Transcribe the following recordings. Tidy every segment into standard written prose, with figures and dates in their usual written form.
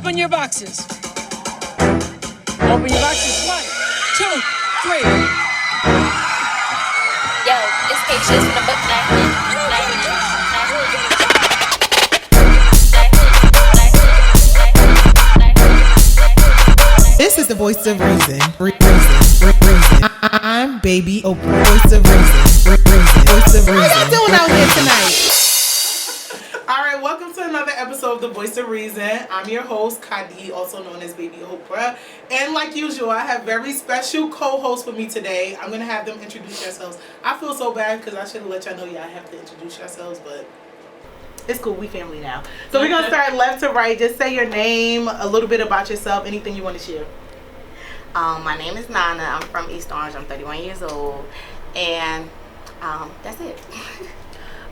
Open your boxes. Open your boxes. 1, 2, 3. Yo, it's pictures from the book This is the voice of reason. I'm baby Oprah. Voice of reason. Voice of reason. How y'all doing out here tonight? All right, welcome to another episode of The Voice of Reason. I'm your host, Kadi, also known as Baby Oprah. And like usual, I have very special co-hosts with me today. I'm going to have them introduce themselves. I feel so bad because I should have let y'all know y'all have to introduce yourselves, but it's cool. We family now. So we're going to start left to right. Just say your name, a little bit about yourself, anything you want to share. My name is Nana. I'm from East Orange. I'm 31 years old. And that's it.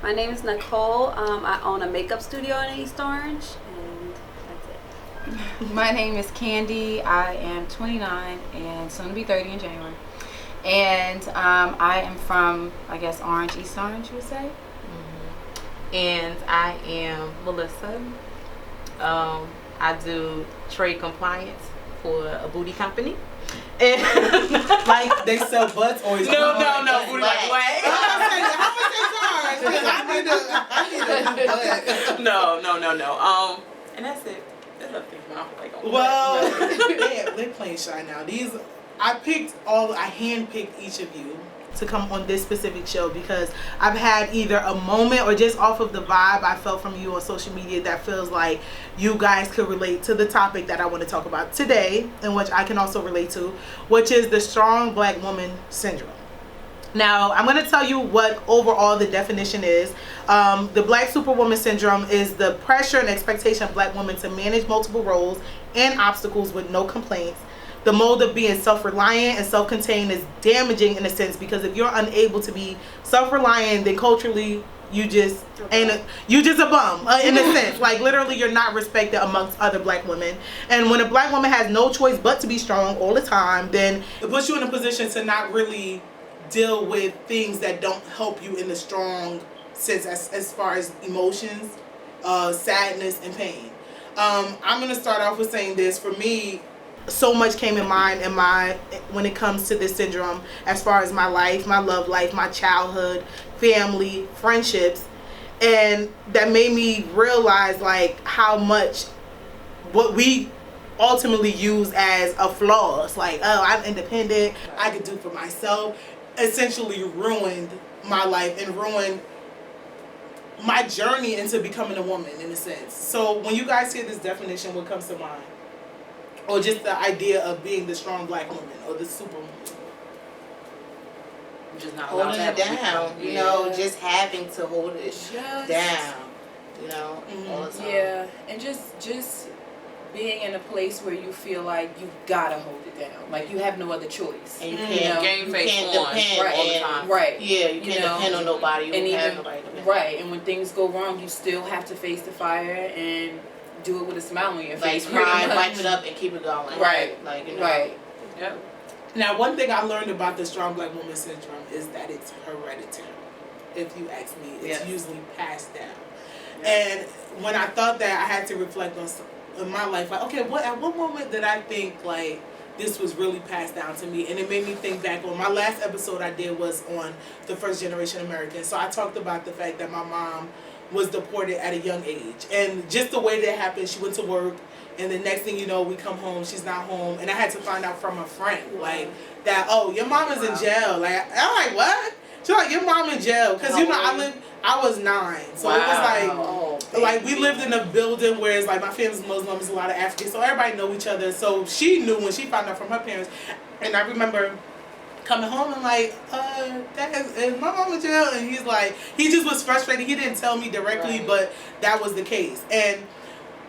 My name is Nicole. I own a makeup studio in East Orange, and that's it. My name is Kadi. I am 29 and soon to be 30 in January. And I am from, I guess, Orange, East Orange, you would say. Mm-hmm. And I am Melissa. I do trade compliance for a booty company. And like they sell butts or is no, booty like what? I need a butt. No. And that's it. There's nothing wrong Well, they're playing shy now. I handpicked each of you to come on this specific show because I've had either a moment or just off of the vibe I felt from you on social media that feels like you guys could relate to the topic that I want to talk about today, and which I can also relate to, which is the strong black woman syndrome. Now, I'm going to tell you what overall the definition is. The black superwoman syndrome is the pressure and expectation of black women to manage multiple roles and obstacles with no complaints. The mode of being self-reliant and self-contained is damaging in a sense because if you're unable to be self-reliant, then culturally you just a bum in a sense. Like literally you're not respected amongst other black women. And when a black woman has no choice but to be strong all the time, then it puts you in a position to not really deal with things that don't help you in the strong sense as far as emotions, sadness, and pain. I'm going to start off with saying this. For me, so much came in mind when it comes to this syndrome as far as my life, my love life, my childhood, family, friendships, and that made me realize like how much what we ultimately use as a flaw. It's like, oh, I'm independent, I could do for myself, essentially ruined my life and ruined my journey into becoming a woman in a sense. So when you guys hear this definition, what comes to mind? Or just the idea of being the strong black woman or the superwoman. Just not holding it down, you know, just having to hold it down, you know, all the time. Yeah, and just being in a place where you feel like you gotta hold it down, like you have no other choice. And you can't depend all the time. Right. Yeah, you can't depend on nobody. You and have even, nobody to depend on. Right, and when things go wrong, you still have to face the fire and do it with a smile on your face. Like cry, wipe it up, and keep it going. Right. Like, you know. Right. Yep. Now, one thing I learned about the strong black woman syndrome is that it's hereditary. If you ask me, it's usually passed down. And when I thought that, I had to reflect on my life. Like, okay, at what moment did I think like this was really passed down to me? And it made me think back on my last episode I did was on the first generation Americans. So I talked about the fact that my mom was deported at a young age, and just the way that happened, she went to work, and the next thing you know, we come home, she's not home, and I had to find out from a friend like that. Oh, your mom is in jail. Like I'm like, what? She's like, your mom in jail because you know I was 9, so it was like we lived in a building where it's like my family's Muslim, there's a lot of Africans, so everybody know each other. So she knew when she found out from her parents, and I remember coming home and like, is my mom in jail? And he's like, he just was frustrated. He didn't tell me directly, but that was the case. And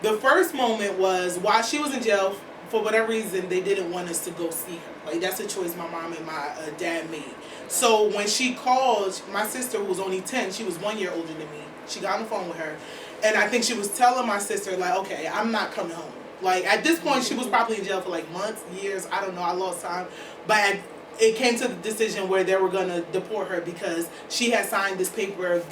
the first moment was while she was in jail, for whatever reason, they didn't want us to go see her. Like that's a choice my mom and my dad made. So when she called, my sister who was only 10, she was 1 year older than me. She got on the phone with her, and I think she was telling my sister like, okay, I'm not coming home. Like at this point, she was probably in jail for like months, years. I don't know. I lost time, but it came to the decision where they were gonna deport her because she had signed this paper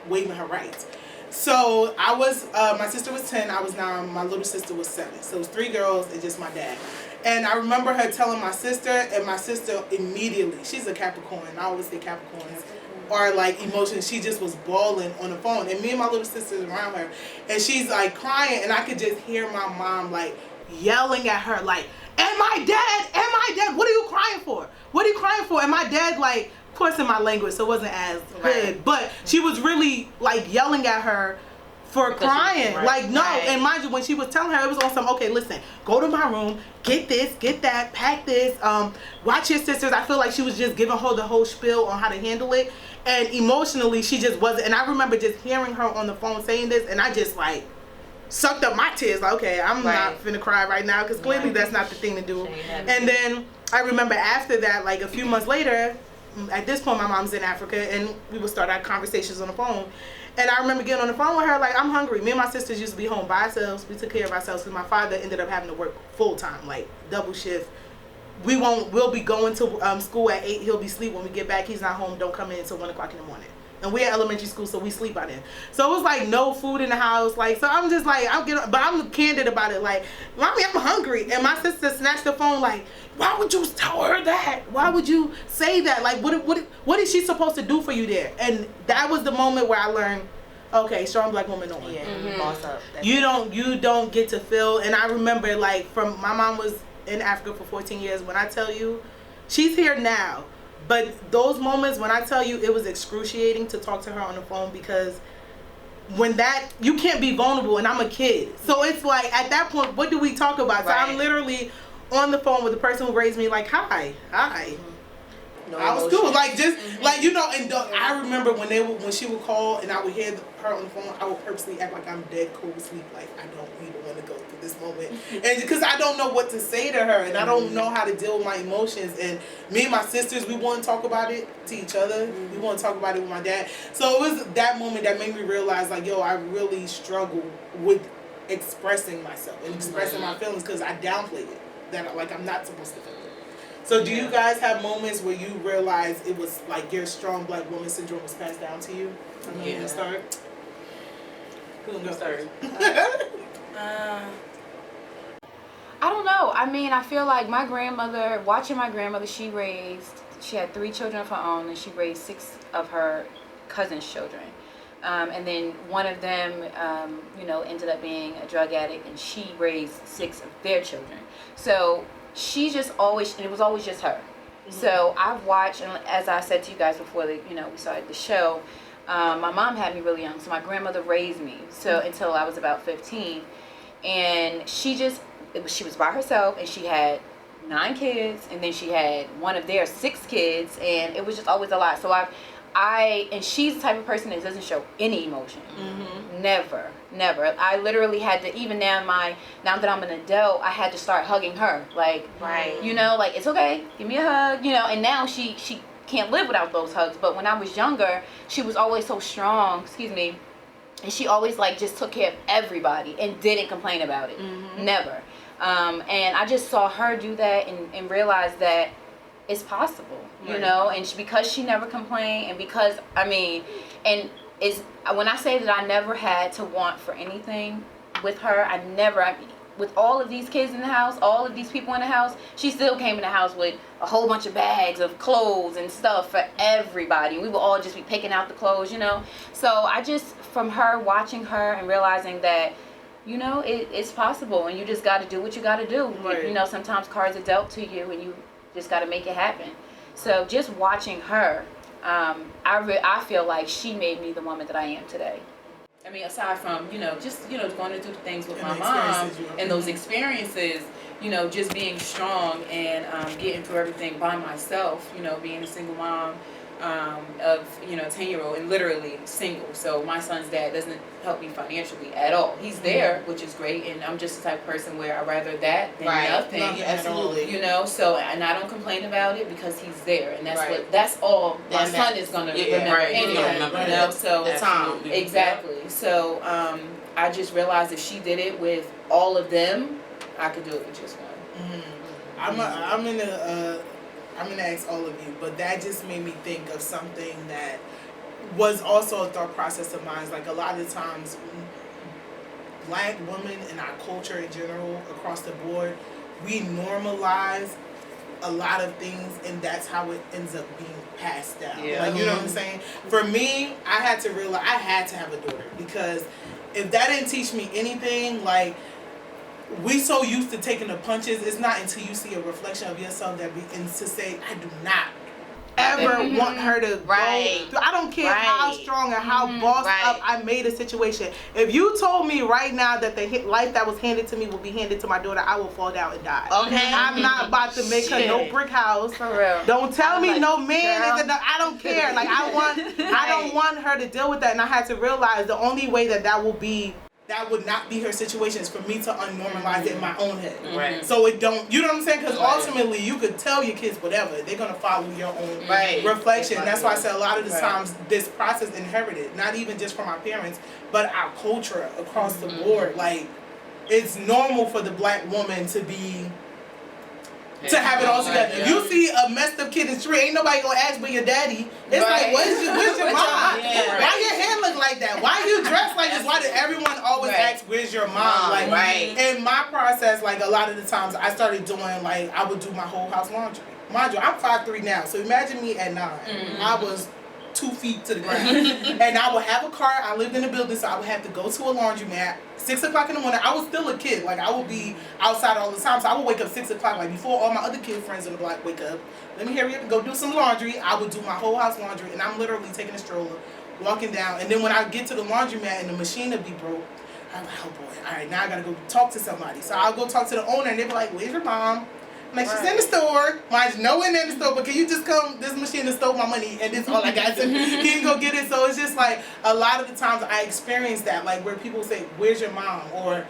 waiving her rights. So I was, my sister was 10, I was 9, my little sister was 7. So it was 3 girls and just my dad. And I remember her telling my sister, and my sister immediately, she's a Capricorn, I always say Capricorns, or like emotions, she just was bawling on the phone. And me and my little sister's around her, and she's like crying, and I could just hear my mom like yelling at her, like, am I dead? What are you crying for? What are you crying for? And my dad, like, of course in my language, so it wasn't as good, but she was really like yelling at her for crying. Like, no, and mind you, when she was telling her, it was on some, okay, listen, go to my room, get this, get that, pack this, watch your sisters. I feel like she was just giving her the whole spiel on how to handle it, and emotionally she just wasn't. And I remember just hearing her on the phone saying this, and I just like sucked up my tears, like, okay, I'm not finna cry right now, because clearly that's not the thing to do. And then I remember after that, like a few months later, at this point my mom's in Africa, and we would start our conversations on the phone. And I remember getting on the phone with her, like, I'm hungry. Me and my sisters used to be home by ourselves. We took care of ourselves because my father ended up having to work full time, like double shift. We'll be going to school at 8. He'll be asleep when we get back. He's not home. Don't come in until 1 o'clock in the morning. And we're at elementary school, so we sleep by then. So it was like no food in the house. Like, so I'm just like, but I'm candid about it. Like, Mommy, I'm hungry. And my sister snatched the phone, like, why would you tell her that? Why would you say that? Like, what is she supposed to do for you there? And that was the moment where I learned, okay, strong black woman on. Yeah, boss up. You don't get to feel. And I remember, like, from my mom was in Africa for 14 years. When I tell you, she's here now. But those moments when I tell you, it was excruciating to talk to her on the phone, because when you can't be vulnerable, and I'm a kid. So it's like, at that point, what do we talk about? So I'm literally on the phone with the person who raised me, like, hi. No, I was cool, like, just like, you know. And I remember when she would call and I would hear her on the phone, I would purposely act like I'm dead cold asleep, like I don't even want to go through this moment, and because I don't know what to say to her, and I don't know how to deal with my emotions. And me and my sisters, we want to talk about it to each other. We want to talk about it with my dad. So it was that moment that made me realize, like, yo, I really struggle with expressing myself and expressing my feelings, because I downplayed it, that like I'm not supposed to feel it. So do you guys have moments where you realize it was like your strong black woman syndrome was passed down to you? I'm going to start. Who's going to start? I don't know. I mean, I feel like watching my grandmother, she had 3 children of her own, and she raised 6 of her cousins' children. And then one of them, ended up being a drug addict, and she raised 6 of their children. So she just always, and it was always just her. So I've watched, and as I said to you guys before we started the show, my mom had me really young, so my grandmother raised me until I was about 15, and she was by herself, and she had 9 kids, and then she had one of their 6 kids, and it was just always a lot. So and she's the type of person that doesn't show any emotion. Never. I literally had to, even now that I'm an adult, I had to start hugging her. Like, like, it's okay, give me a hug, and now she can't live without those hugs. But when I was younger, she was always so strong, and she always like just took care of everybody and didn't complain about it. Never. And I just saw her do that and realized that it's possible, and because she never complained, and because, when I say that I never had to want for anything with her, with all of these kids in the house, all of these people in the house, she still came in the house with a whole bunch of bags of clothes and stuff for everybody. We would all just be picking out the clothes, So I just, from her, watching her and realizing that, it's possible, and you just got to do what you got to do. Sometimes cards are dealt to you, and you just got to make it happen. So just watching her, I feel like she made me the woman that I am today. I mean, aside from, going through things with my mom and those experiences, just being strong and getting through everything by myself, being a single mom of, a 10-year-old, and literally single. So my son's dad doesn't help me financially at all. He's there, which is great, and I'm just the type of person where I'd rather that than nothing. No, absolutely. So, and I don't complain about it because he's there, and that's all my son is going to remember anyway. So the time. Exactly. So I just realized if she did it with all of them, I could do it with just one. I'm gonna ask all of you, but that just made me think of something that was also a thought process of mine. Like a lot of times, Black women in our culture in general, across the board, we normalize a lot of things, and that's how it ends up being passed down. Yeah. Like, you know what I'm saying? For me, I had to realize I had to have a daughter, because if that didn't teach me anything, like, we so used to taking the punches, it's not until you see a reflection of yourself that begins to say, I do not ever want her to go. I don't care how strong and how bossed up I made a situation. If you told me right now that the life that was handed to me will be handed to my daughter, I will fall down and die. Okay. I'm not about to make her no brick house. For real. Don't tell me no man is enough. I don't care. Like, I don't want her to deal with that. And I had to realize the only way that would not be her situation is for me to unnormalize it in my own head. Right. So it don't, you know what I'm saying? Because ultimately you could tell your kids whatever. They're going to follow your own reflection. That's why I said a lot of the times this process inherited, not even just from our parents, but our culture across the board. Like, it's normal for the Black woman to be, to have it all together. If you see a messed up kid in the street, ain't nobody gonna ask where your daddy. It's like, where's your mom? Why your hair look like that? Why you dressed like this? Why did everyone always ask, where's your mom? Like, in my process, like, a lot of the times I started doing, like, I would do my whole house laundry. Mind you, I'm 5'3" now, so imagine me at 9. I was 2 feet to the ground. And I would have a car. I lived in a building, so I would have to go to a laundromat. 6 o'clock in the morning. I was still a kid. Like, I would be outside all the time. So I would wake up 6 o'clock. Like, before all my other kid friends in the block wake up. Let me hurry up and go do some laundry. I would do my whole house laundry. And I'm literally taking a stroller, walking down. And then when I get to the laundromat and the machine would be broke, I'm like, oh boy. All right, now I got to go talk to somebody. So I'll go talk to the owner, and they'll be like, where's your mom? I'm like, she's in the store. Mine's no one in the store, but can you just come? This machine has stole my money, and this is all I got. So can you go get it? So it's just like a lot of the times I experience that, like, where people say, where's your mom? Or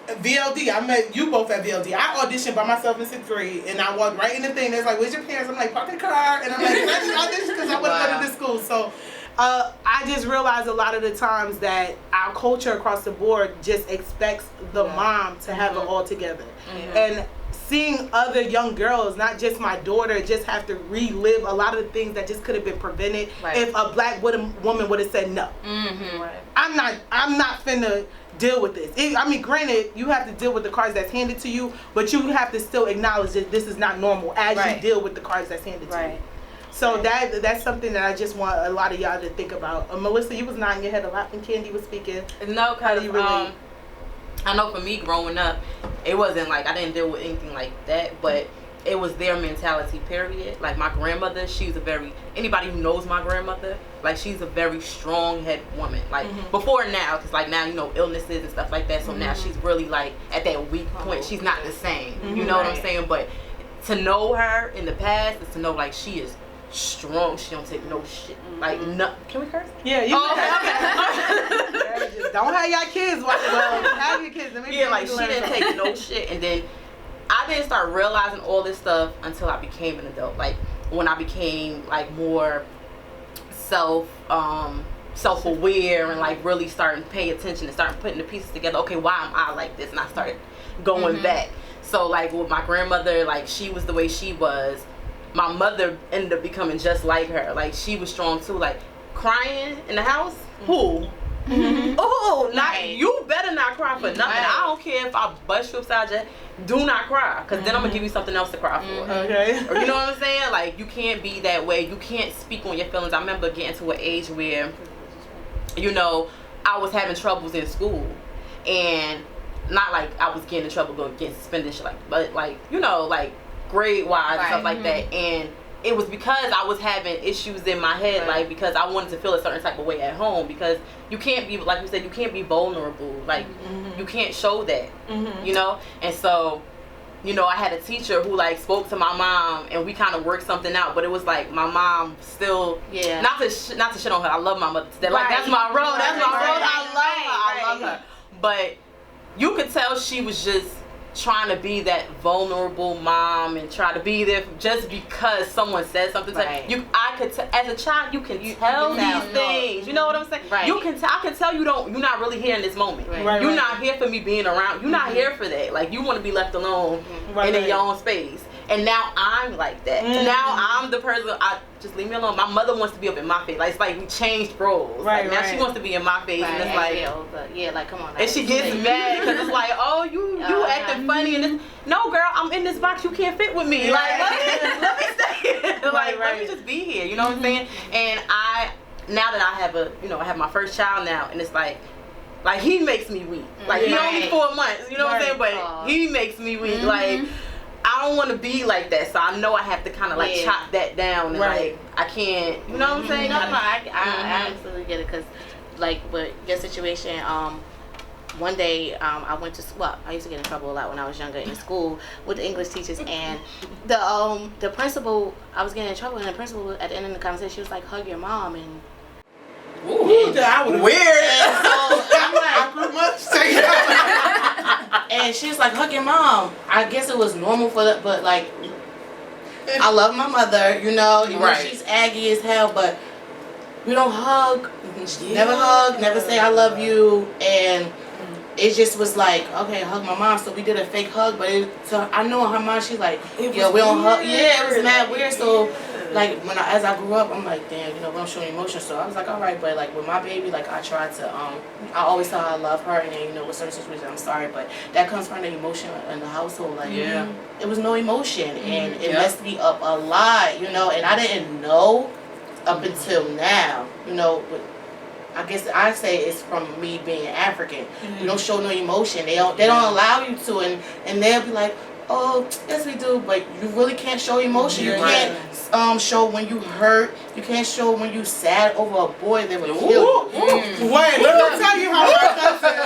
VLD. I met you both at VLD. I auditioned by myself in 6th grade, and I walked right in the thing. There's like, where's your parents? I'm like, park the car. And I'm like, can I just audition? Because I want to go to this school. So I just realized a lot of the times that our culture across the board just expects the mom to have it all together. And seeing other young girls, not just my daughter, just have to relive a lot of the things that just could have been prevented if a Black woman would have said no. I'm not finna deal with this. I mean, granted, you have to deal with the cards that's handed to you, but you have to still acknowledge that this is not normal as you deal with the cards that's handed to you. So that's something that I just want a lot of y'all to think about. Melissa, you was nodding your head a lot when Candy was speaking. No, how do you relate? I know for me growing up, it wasn't like I didn't deal with anything like that, but it was their mentality, period. Like, my grandmother, she's anybody who knows my grandmother, like, she's a very strong-head woman. Like, before now, because, like, now, you know, illnesses and stuff like that, so now she's really, like, at that weak point. She's not the same, you know what I'm saying? But to know her in the past is to know, like, she is strong. She don't take no shit. Like, no. Can we curse? Yeah, you can. Don't have y'all kids. Well, have your kids. Like, she didn't take no shit. And then I didn't start realizing all this stuff until I became an adult. Like, when I became, like, more self-aware and, like, really starting paying attention and starting putting the pieces together. Okay, why am I like this? And I started going back. So, like, with my grandmother, like, she was the way she was. My mother ended up becoming just like her. Like, she was strong too. Like, crying in the house. Who? Oh, not you. Better not cry for nothing. I don't care if I bust you upside your head. Do not cry, because then I'm gonna give you something else to cry for. Okay. Or, you know what I'm saying? Like, you can't be that way. You can't speak on your feelings. I remember getting to an age where, you know, I was having troubles in school, and not like I was getting in trouble, getting suspended, shit, like, but like, you know, like, grade wise and stuff like that. And it was because I was having issues in my head, like, because I wanted to feel a certain type of way at home, because you can't be, like you said, you can't be vulnerable, like, you can't show that, you know. And so, you know, I had a teacher who, like, spoke to my mom, and we kind of worked something out, but it was like my mom still, not to shit on her, I love my mother, like, that's my road, I love her, but you could tell she was just trying to be that vulnerable mom and try to be there just because someone said something to her. I I could as a child, you can tell these things. You know what I'm saying? Right. You can I can tell you're not really here in this moment. Right. You're not here for me being around. You're not here for that. Like, you want to be left alone and in your own space. And now I'm like that. Now I'm the person. Just leave me alone. My mother wants to be up in my face. Like, it's like we changed roles. Right, like, now she wants to be in my face, and it's like, like, come on. and she gets mad because it's like, oh, you acting funny, and this. No, girl, I'm in this box. You can't fit with me. Like, let me stay. Like, let me just be here. You know what I'm saying? And now that I have I have my first child now, and it's like he makes me weak. Like, he only 4 months. You know what I'm saying? But he makes me weak. Like, I don't want to be like that, so I know I have to kind of like chop that down and like I can't, you know what I'm saying? No, I absolutely get it, because like with your situation, one day I went to I used to get in trouble a lot when I was younger in school with the English teachers, and the principal, I was getting in trouble, and the principal at the end of the conversation, she was like, hug your mom, and weird. And so I'm like, and she was like, hug your mom. I guess it was normal for that, but like, I love my mother, even though she's aggy as hell, but we don't hug. Never hug, never say I love you, and it just was like, okay, hug my mom. So we did a fake hug, but so I know in her mind, she's like, we don't hug. Yeah, it was mad weird. So like as I grew up, I'm like, damn, we don't show emotion. So I was like, all right, but like with my baby, like I tried to, I always tell her I love her, and then with certain situations, I'm sorry, but that comes from the emotion in the household. Like, it was no emotion, and it messed me up a lot, and I didn't know up until now, but I guess I say it's from me being African. You don't show no emotion. They don't allow you to, and they'll be like, oh, yes we do, but you really can't show emotion. You can't show when you hurt. You can't show when you sad over a boy that would kill you. Wait, let me tell you how my cousin.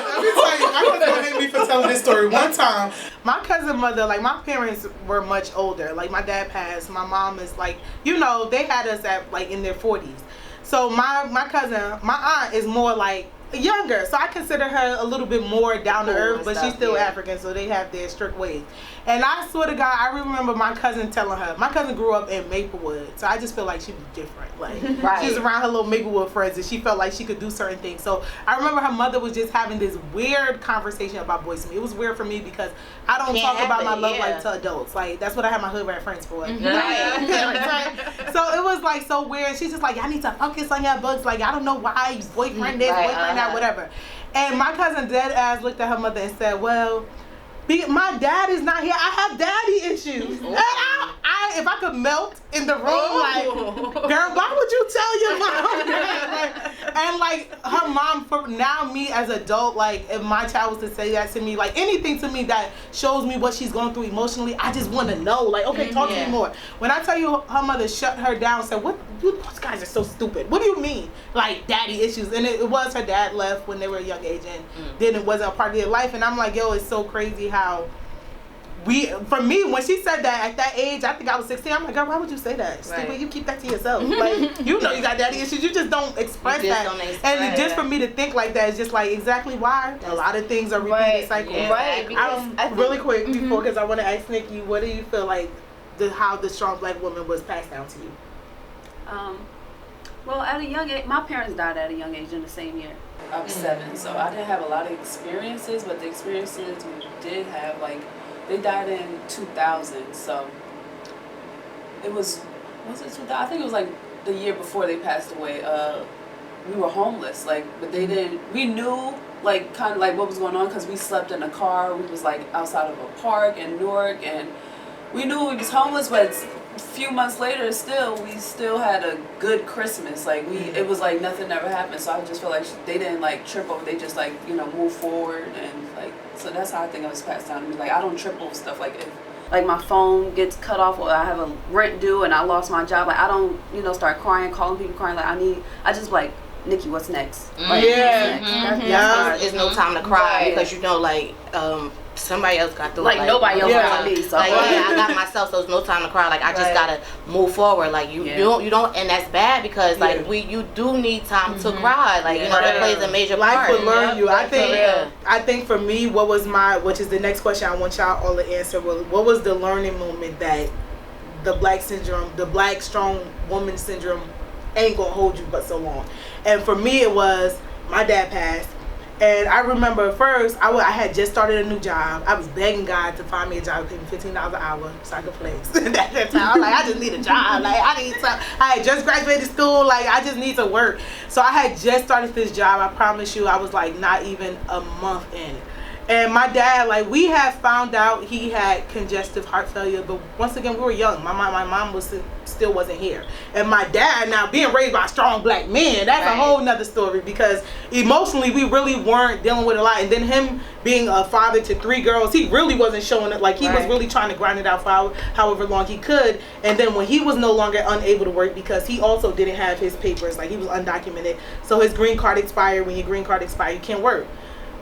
My cousin hate me for telling this story. One time, my cousin mother, like my parents were much older. Like my dad passed. My mom is like, they had us at like in their 40s. So my cousin, my aunt is more like younger, so I consider her a little bit more down to earth, but she's still African, so they have their strict ways. And I swear to God, I remember my cousin telling her, my cousin grew up in Maplewood, so I just feel like she was different. Like, she was around her little Maplewood friends, and she felt like she could do certain things. So I remember her mother was just having this weird conversation about boys to me. It was weird for me because I don't talk about my love life to adults. Like, that's what I have my hood rat friends for. So it was like so weird. She's just like, I need to focus on your books. Like, I don't know why boyfriend this, boyfriend that, whatever. And my cousin dead ass looked at her mother and said, well, my dad is not here. I have daddy issues. And if I could melt in the room, like, girl, why would you tell your mom? And like her mom, for now, me as an adult, like if my child was to say that to me, like anything to me that shows me what she's going through emotionally, I just want to know. Like, okay, talk to me more. When I tell you her mother shut her down and said, those guys are so stupid. What do you mean? Like daddy issues. And it was her dad left when they were a young age, and then it wasn't a part of their life. And I'm like, yo, it's so crazy how for me, when she said that at that age, I think I was 16, I'm like, girl, why would you say that? Stupid, you keep that to yourself. Like, you got daddy issues, you just don't express that. And just for me to think like that is just like exactly why a lot of things are repeated cycles. Really quick before, because I want to ask Nikki, what do you feel like how the strong black woman was passed down to you? Well, at a young age, my parents died at a young age in the same year. I was 7, so I didn't have a lot of experiences, but the experiences we did have, like, they died in 2000, so it was it 2000? I think it was like the year before they passed away. We were homeless, like, but they didn't, we knew, like, kind of like what was going on because we slept in a car. We was like outside of a park in Newark, and we knew we was homeless, but a few months later we still had a good Christmas. Like, it was like nothing ever happened. So I just feel like they didn't like trip over, they just like, move forward, and like, so that's how I think it was passed down to me. Like, I don't trip over stuff. Like, if like my phone gets cut off or I have a rent due and I lost my job, like I don't start crying, calling people, crying. Like I just like, Nikki, what's next? Like, There's no time to cry because like somebody else got through it. Like nobody else got me. So like, I got myself, so there's no time to cry. Like, I just gotta move forward. Like, you don't, and that's bad because like you do need time to cry. Like, that plays a major part. Life will learn you. I think for me, which is the next question I want y'all all to answer, what was the learning moment that the black syndrome, the black strong woman syndrome ain't gonna hold you but so long. And for me, it was my dad passed. And I remember first, I had just started a new job. I was begging God to find me a job that paid me $15 an hour so I could flex. At that time, I was like, I just need a job. Like, I had just graduated school. Like, I just need to work. So I had just started this job. I promise you, I was like not even a month in. And my dad, like, we had found out he had congestive heart failure, but once again, we were young. My mom still wasn't here. And my dad, now being raised by a strong black man, that's a whole nother story, because emotionally we really weren't dealing with a lot. And then him being a father to 3 girls, he really wasn't showing it. Like, he was really trying to grind it out for however long he could. And then when he was no longer unable to work, because he also didn't have his papers, like, he was undocumented, so his green card expired. When your green card expired, you can't work.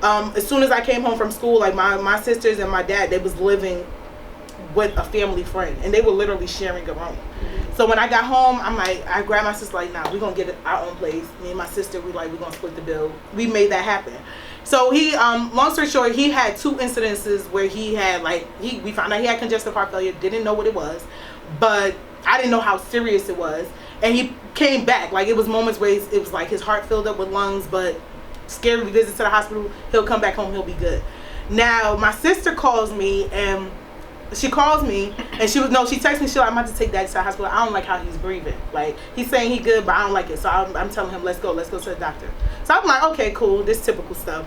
As soon as I came home from school, like, my sisters and my dad, they was living with a family friend, and they were literally sharing a room. So when I got home, I grabbed my sister, like, nah, we're gonna get our own place. Me and my sister, we're gonna split the bill. We made that happen. So he, long story short, he had 2 incidences where he had, like, we found out he had congestive heart failure, didn't know what it was, but I didn't know how serious it was. And he came back, like, it was moments where it was like his heart filled up with lungs, but scary visits to the hospital, he'll come back home, he'll be good. Now my sister calls me, and she texts me, she's like, I'm about to take Daddy to the hospital. I don't like how he's breathing. Like, he's saying he good, but I don't like it. So I'm telling him, let's go to the doctor. So I'm like, okay, cool, this typical stuff.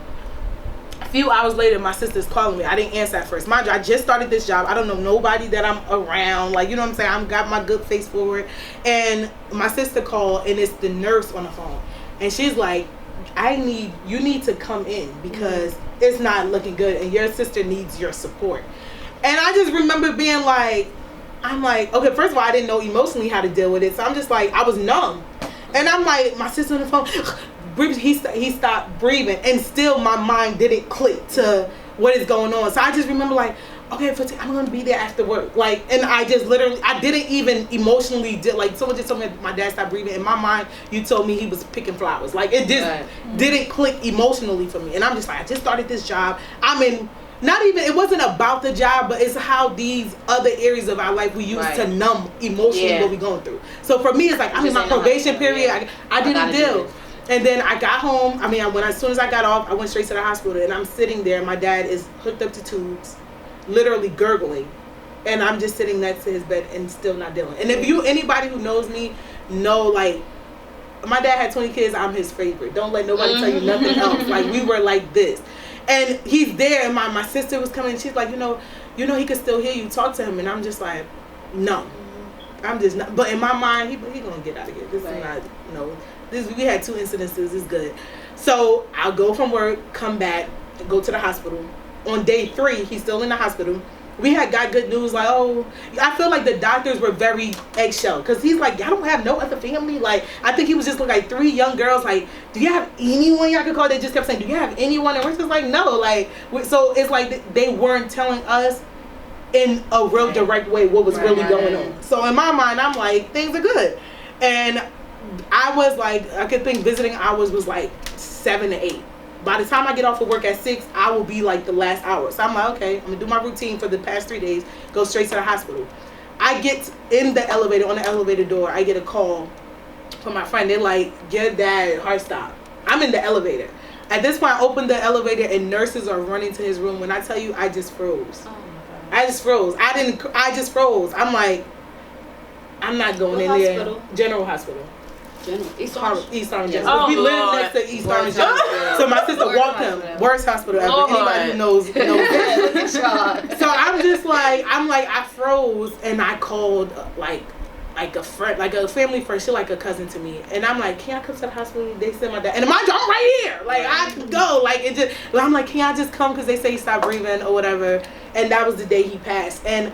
A few hours later, my sister's calling me. I didn't answer at first. Mind you, I just started this job. I don't know nobody that I'm around. Like, you know what I'm saying? I've got my good face forward. And my sister called, and it's the nurse on the phone. And she's like, you need to come in, because it's not looking good, and your sister needs your support. And I just remember being like, I'm like, okay, first of all, I didn't know emotionally how to deal with it, so I'm just like, I was numb. And I'm like, my sister on the phone, he stopped breathing, and still my mind didn't click to what is going on. So I just remember, like, okay, I'm gonna be there after work. Like, and I just literally, I didn't even emotionally like, someone just told me my dad stopped breathing. In my mind, you told me he was picking flowers. Like, it just didn't click emotionally for me. And I'm just like, I just started this job. It wasn't about the job, but it's how these other areas of our life we use to numb emotionally what we're going through. So for me, it's like, I'm in my probation period. I didn't deal. And then I got home. As soon as I got off, I went straight to the hospital, and I'm sitting there. My dad is hooked up to tubes, literally gurgling, and I'm just sitting next to his bed and still not dealing. And if anybody who knows me know, like, my dad had 20 kids, I'm his favorite. Don't let nobody tell you nothing else. Like, we were like this. And he's there, and my sister was coming, and she's like, you know he could still hear you, talk to him. And I'm just like, no, I'm just not. But in my mind, he gonna get out of here. This is not, we had 2 incidences, it's good. So I'll go from work, come back, go to the hospital. On day 3, he's still in the hospital. We had got good news, like, I feel like the doctors were very eggshell, because he's like, y'all don't have no other family? Like, I think he was just like 3 young girls, like, do you have anyone y'all could call? They just kept saying, do you have anyone? And we're just like, no. Like, so it's like they weren't telling us in a real direct way what was really going on. So in my mind, I'm like, things are good. And I was like, I could think visiting hours was like 7 to 8. By the time I get off of work at 6, I will be like the last hour. So I'm like, okay, I'm gonna do my routine for the past 3 days, go straight to the hospital. I get in the elevator, on the elevator door, I get a call from my friend. They're like, your dad heart stopped. I'm in the elevator. At this point, I open the elevator and nurses are running to his room. When I tell you, I just froze. I just froze. I just froze. I'm like, I'm not going in there. General Hospital. East Orange. We live next to East Orange. So my sister walked him. Worst hospital ever. Anybody who knows that. So I'm just like, I froze, and I called like a friend, like a family friend. She's like a cousin to me, and I'm like, can I come to the hospital? They sent my dad, and mind you, I'm right here. Like, I can go. Like, it just. I'm like, can I just come? Because they say he stopped breathing or whatever. And that was the day he passed. And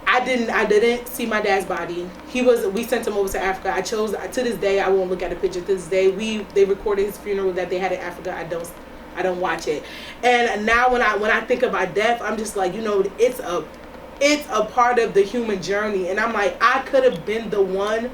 I didn't see my dad's body. We sent him over to Africa. I chose, to this day, I won't look at a picture. To this day, they recorded his funeral that they had in Africa. I don't watch it. And now when I think about death, I'm just like, it's a part of the human journey. And I'm like, I could have been the one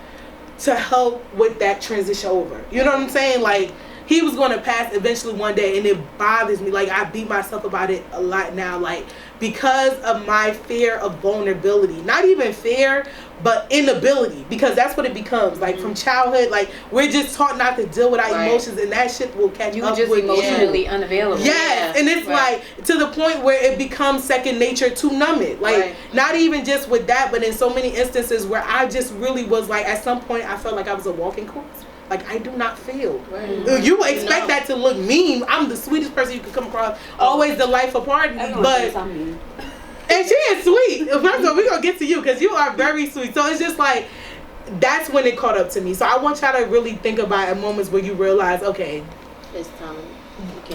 to help with that transition over. You know what I'm saying? Like, he was going to pass eventually one day, and it bothers me. Like, I beat myself about it a lot now. Like, because of my fear of vulnerability. Not even fear, but inability, because that's what it becomes. Like from childhood, like we're just taught not to deal with our emotions, and that shit will catch up just with emotionally you. unavailable. Yes, and it's like to the point where it becomes second nature to numb it. Like not even just with that, but in so many instances where I just really was like, at some point I felt like I was a walking corpse. Like, I do not feel. You expect that to look mean. I'm the sweetest person you could come across. Always the life of party. But and she is sweet. First of all, we're going to get to you because you are very sweet. So it's just like, that's when it caught up to me. So I want y'all to really think about at moments where you realize, okay, it's time.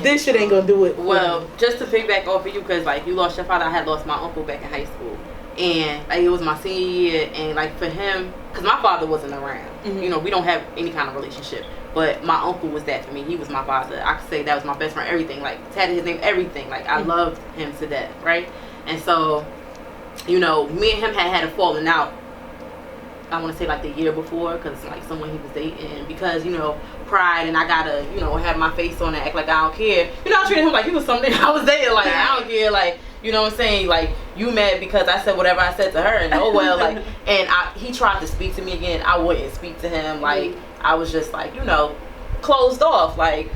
This shit ain't going to do it. Well, just to piggyback off of you, because like you lost your father, I had lost my uncle back in high school. And like, it was my senior year, and like for him, because my father wasn't around, you know, we don't have any kind of relationship, but my uncle was that for me. He was my father. I could say that was my best friend, everything, like tatted his name, everything. Like I loved him to death, right? And so, you know, me and him had a falling out, I want to say like the year before, because like someone he was dating, because, you know, pride, and I gotta, you know, have my face on and act like I don't care. You know, I treated him like he was something I was dating, like I don't care, like, you know what I'm saying? Like, you mad because I said whatever I said to her, and oh well, like, and he tried to speak to me again. I wouldn't speak to him. Like, I was just like, you know, closed off. Like,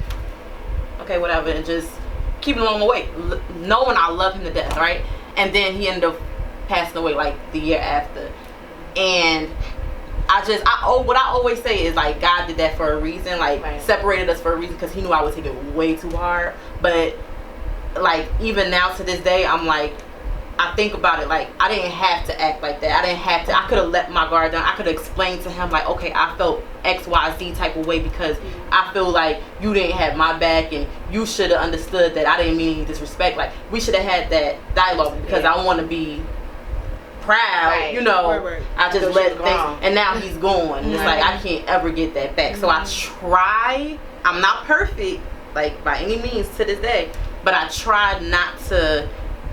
okay, whatever, and just keeping along the way, knowing I love him to death, right? And then he ended up passing away like the year after, and what I always say is like God did that for a reason, like separated us for a reason, because he knew I would take it way too hard, but. Like even now to this day, I'm like, I think about it like I didn't have to act like that. I didn't have to. I could have let my guard down. I could have explained to him like, okay, I felt X, Y, Z type of way because I feel like you didn't have my back, and you should have understood that I didn't mean any disrespect. Like we should have had that dialogue, because I want to be proud, you know. I just let things, and now he's gone. And it's like I can't ever get that back. So I try. I'm not perfect, like by any means to this day. But I try not to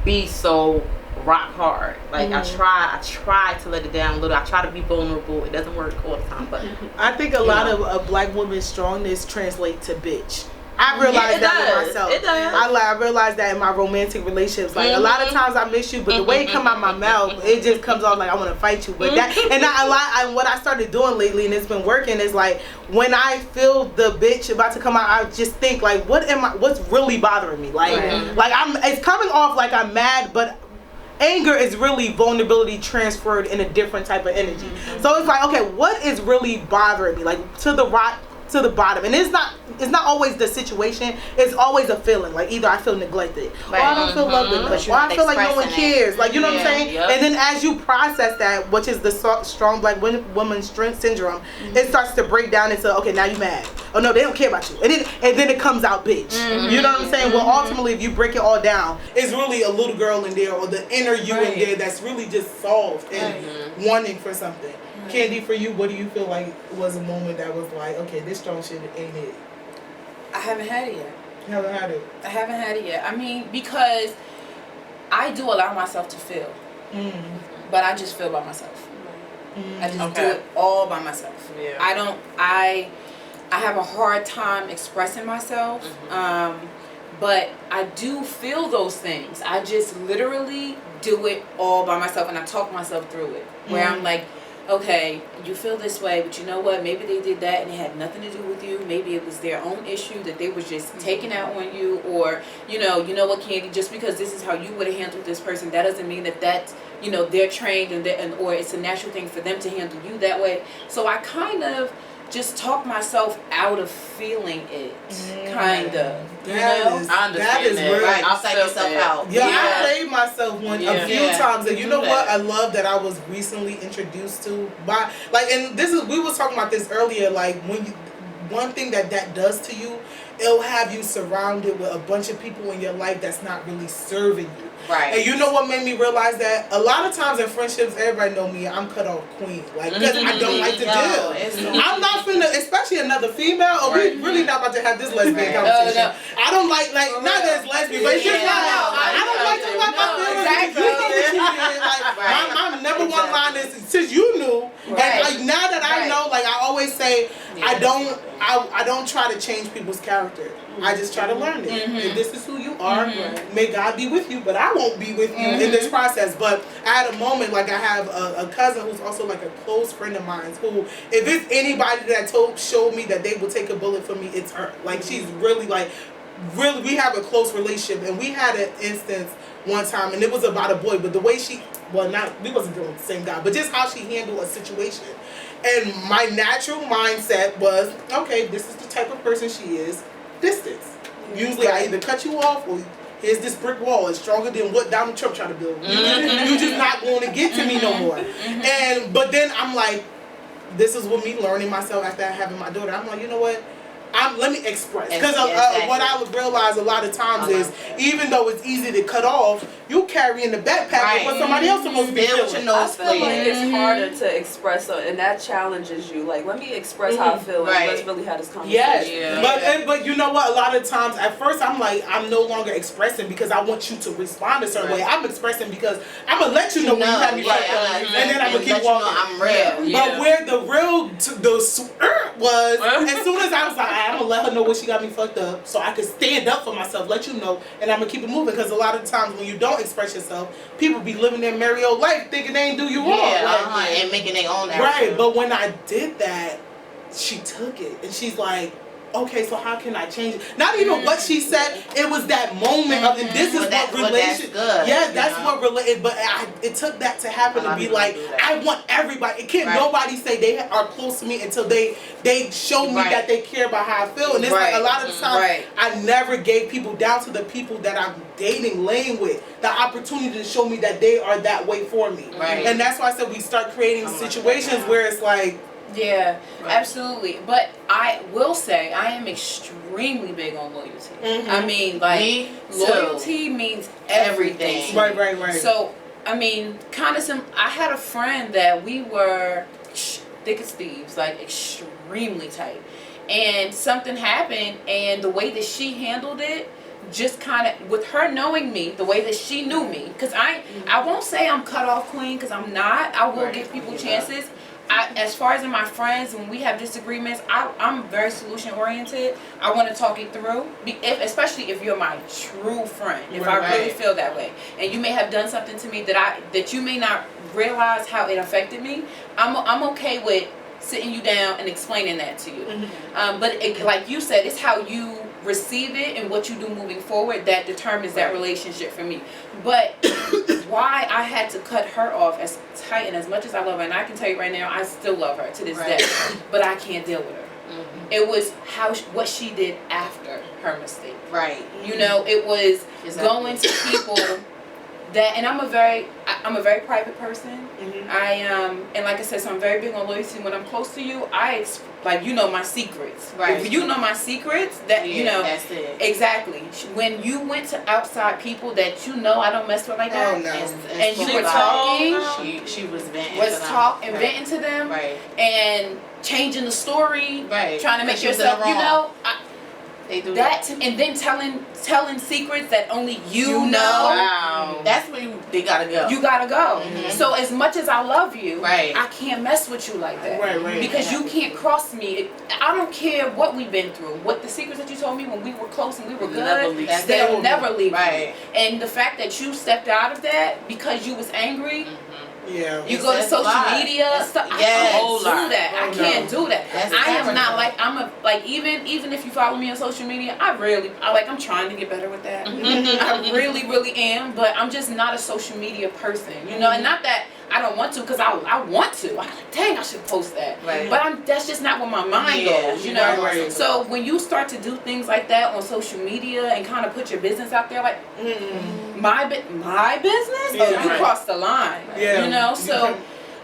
be so rock hard. Like I try to let it down a little. I try to be vulnerable. It doesn't work all the time, but I think a lot of black women's strongness translate to bitch. I realized that with myself. It does. I realized that in my romantic relationships. Like a lot of times I miss you, but the way it come out my mouth, it just comes off like I want to fight you. But that, and what I started doing lately, and it's been working, is like when I feel the bitch about to come out, I just think like, what's really bothering me? Like, it's coming off like I'm mad, but anger is really vulnerability transferred in a different type of energy. So it's like, okay, what is really bothering me? Like to the bottom, and it's not always the situation. It's always a feeling. Like either I feel neglected, or I don't feel loved enough, or I feel like no one cares. Like, you know what I'm saying? And then as you process that, which is the strong black woman strength syndrome, it starts to break down into, okay, now you mad. Oh no, they don't care about you. And then it comes out bitch. You know what I'm saying? Well, ultimately, if you break it all down, it's really a little girl in there, or the inner you in there that's really just soft and wanting for something. Candy, for you, what do you feel like was a moment that was like, okay, this strong shit ain't it? I haven't had it yet. You haven't had it? I haven't had it yet. I mean, because I do allow myself to feel. But I just feel by myself. I just do it all by myself. Yeah. I have a hard time expressing myself. But I do feel those things. I just literally do it all by myself, and I talk myself through it. Where I'm like, okay, you feel this way, but you know what? Maybe they did that and it had nothing to do with you. Maybe it was their own issue that they were just taking out on you, or you know what, Candy? Just because this is how you would have handled this person, that doesn't mean that that's, you know, they're trained and or it's a natural thing for them to handle you that way. So I kind of just talk myself out of feeling it, kind of. I understand that is that. Right. I'll psych yourself out. Yeah, I played myself a few times, and you know what? I love that I was recently introduced to by and we was talking about this earlier. Like when one thing that does to you, it'll have you surrounded with a bunch of people in your life that's not really serving you. Right. And you know what made me realize that? A lot of times in friendships, everybody know me, I'm cut off queen. Like, because I don't like to deal. I'm not finna, especially another female, or we really not about to have this lesbian conversation. I don't like not that it's lesbian, but it's just I don't like to let my feelings. My number one line is, since you knew, and like now that I know, like I always say, I I don't try to change people's character. I just try to learn it. If this is who you are, may God be with you, but I won't be with you in this process. But I had a moment, like I have a cousin who's also like a close friend of mine who, if it's anybody that showed me that they will take a bullet for me, it's her. Like she's really we have a close relationship, and we had an instance one time, and it was about a boy, but the way we wasn't dealing with the same guy, but just how she handled a situation. And my natural mindset was, okay, this is the type of person she is, distance. Usually I either cut you off or here's this brick wall. It's stronger than what Donald Trump tried to build. You're just not going to get to me no more. But then I'm like, this is with me learning myself after having my daughter. I'm like, you know what? Let me express. Because what I would realize a lot of times is, even though it's easy to cut off, you carry in the backpack what somebody else supposed to be feeling. I feel like it's harder to express, and that challenges you. Like, let me express how I feel, and let's really have this conversation. Yes, but you know what? A lot of times, at first, I'm like, I'm no longer expressing because I want you to respond a certain way. I'm expressing because I'm going to let you know when you have me fucked up, and then I'm going to keep walking. I'm real. But where the real, was, as soon as I was like, I'm going to let her know when she got me fucked up so I could stand up for myself, let you know, and I'm going to keep it moving. Because a lot of times when you don't express yourself, people be living their merry old life thinking they ain't do you wrong. And making their own action. Right, but when I did that, she took it. And she's like, okay, so how can I change it? Not even what she said. It was that moment of, and this is what relationship. That's what related. But it took that to happen to be like, I want everybody. It can't nobody say they are close to me until they show me that they care about how I feel. And it's like a lot of the time, I never gave people down to the people that I'm dating, laying with, the opportunity to show me that they are that way for me. And that's why I said we start creating situations where it's like. Yeah, absolutely. But I will say I am extremely big on loyalty. I mean, like, loyalty means everything. Right. So, I mean, kind of I had a friend that we were thick as thieves, like extremely tight. And something happened, and the way that she handled it, just kind of, with her knowing me, the way that she knew me, because I won't say I'm cut off queen, because I'm not. I will give people chances. As far as in my friends, when we have disagreements, I'm very solution oriented. I want to talk it through, especially if you're my true friend. If I really feel that way, and you may have done something to me that you may not realize how it affected me, I'm okay with sitting you down and explaining that to you. But like you said, it's how you receive it and what you do moving forward that determines that relationship for me. But why I had to cut her off as tight and as much as I love her, and I can tell you right now, I still love her to this day, but I can't deal with her. It was what she did after her mistake. You know, it was going to people that, and I'm a very private person. And like I said, so I'm very big on loyalty. When I'm close to you, you know my secrets. If you know my secrets, that you know, that's it. Exactly. When you went to outside people that you know I don't mess with like that, and you were talking, she was venting. Venting to them, and changing the story, trying to make yourself, you know. They do that, and then telling secrets that only you know. Wow. That's when they gotta go. You gotta go. So as much as I love you, I can't mess with you like that. Because you can't cross me. I don't care what we've been through. What the secrets that you told me when we were close and we were good, they'll never leave me. And the fact that you stepped out of that because you was angry. You go to social media stuff. I can't do that. I can't do that. I am not like even if you follow me on social media, I'm trying to get better with that. I really am, but I'm just not a social media person, you know. And not that I don't want to, because I want to. I'm like, dang, I should post that. But that's just not where my mind goes, you know. So when you start to do things like that on social media and kind of put your business out there, like my business, you crossed the line, you know. So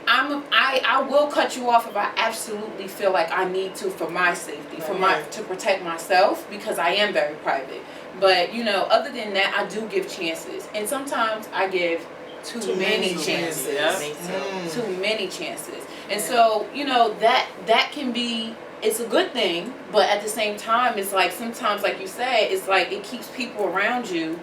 I will cut you off if I absolutely feel like I need to, for my safety, to protect myself, because I am very private. But you know, other than that, I do give chances, and sometimes I give too many chances. Too many chances. And so, you know, that can be, it's a good thing, but at the same time, it's like sometimes, like you said, it's like it keeps people around you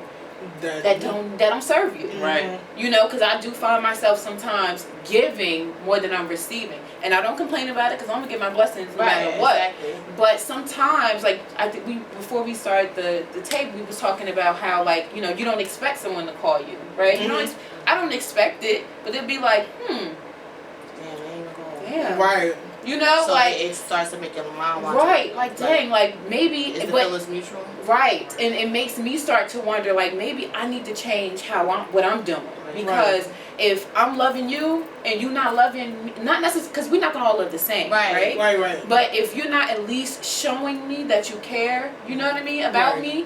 that don't serve you. Right. You know, because I do find myself sometimes giving more than I'm receiving, and I don't complain about it because I'm gonna get my blessings no matter what. Exactly. But sometimes, like I think before we started the tape, we was talking about how, like, you know, you don't expect someone to call you, right? You don't. I don't expect it, but they'll be like, damn. Right. You know, So like it starts to make your mind wander. right, like dang, like maybe Is the but feelings mutual? right, and it makes me start to wonder, like, maybe I need to change what I'm doing, because if I'm loving you and you not loving me, not necessarily because we're not gonna all live the same, right? Right. But if you're not at least showing me that you care, you know what I mean, about me,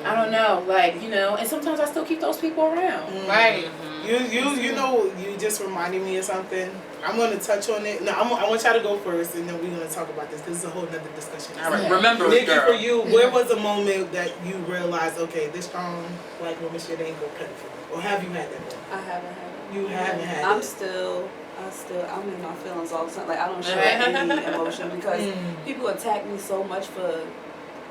I don't know, like, you know, and sometimes I still keep those people around. Right. You know, you just reminded me of something. I'm going to touch on it. No, I want y'all to go first, and then we're going to talk about this. This is a whole nother discussion. All right. Remember, Nikki, girl. for you, where was a moment that you realized, okay, this strong black woman shit ain't going to cut it for me? Or have you had that moment? I haven't had it. You haven't had I'm it. I'm in my feelings all the time. Like, I don't show any emotion because people attack me so much for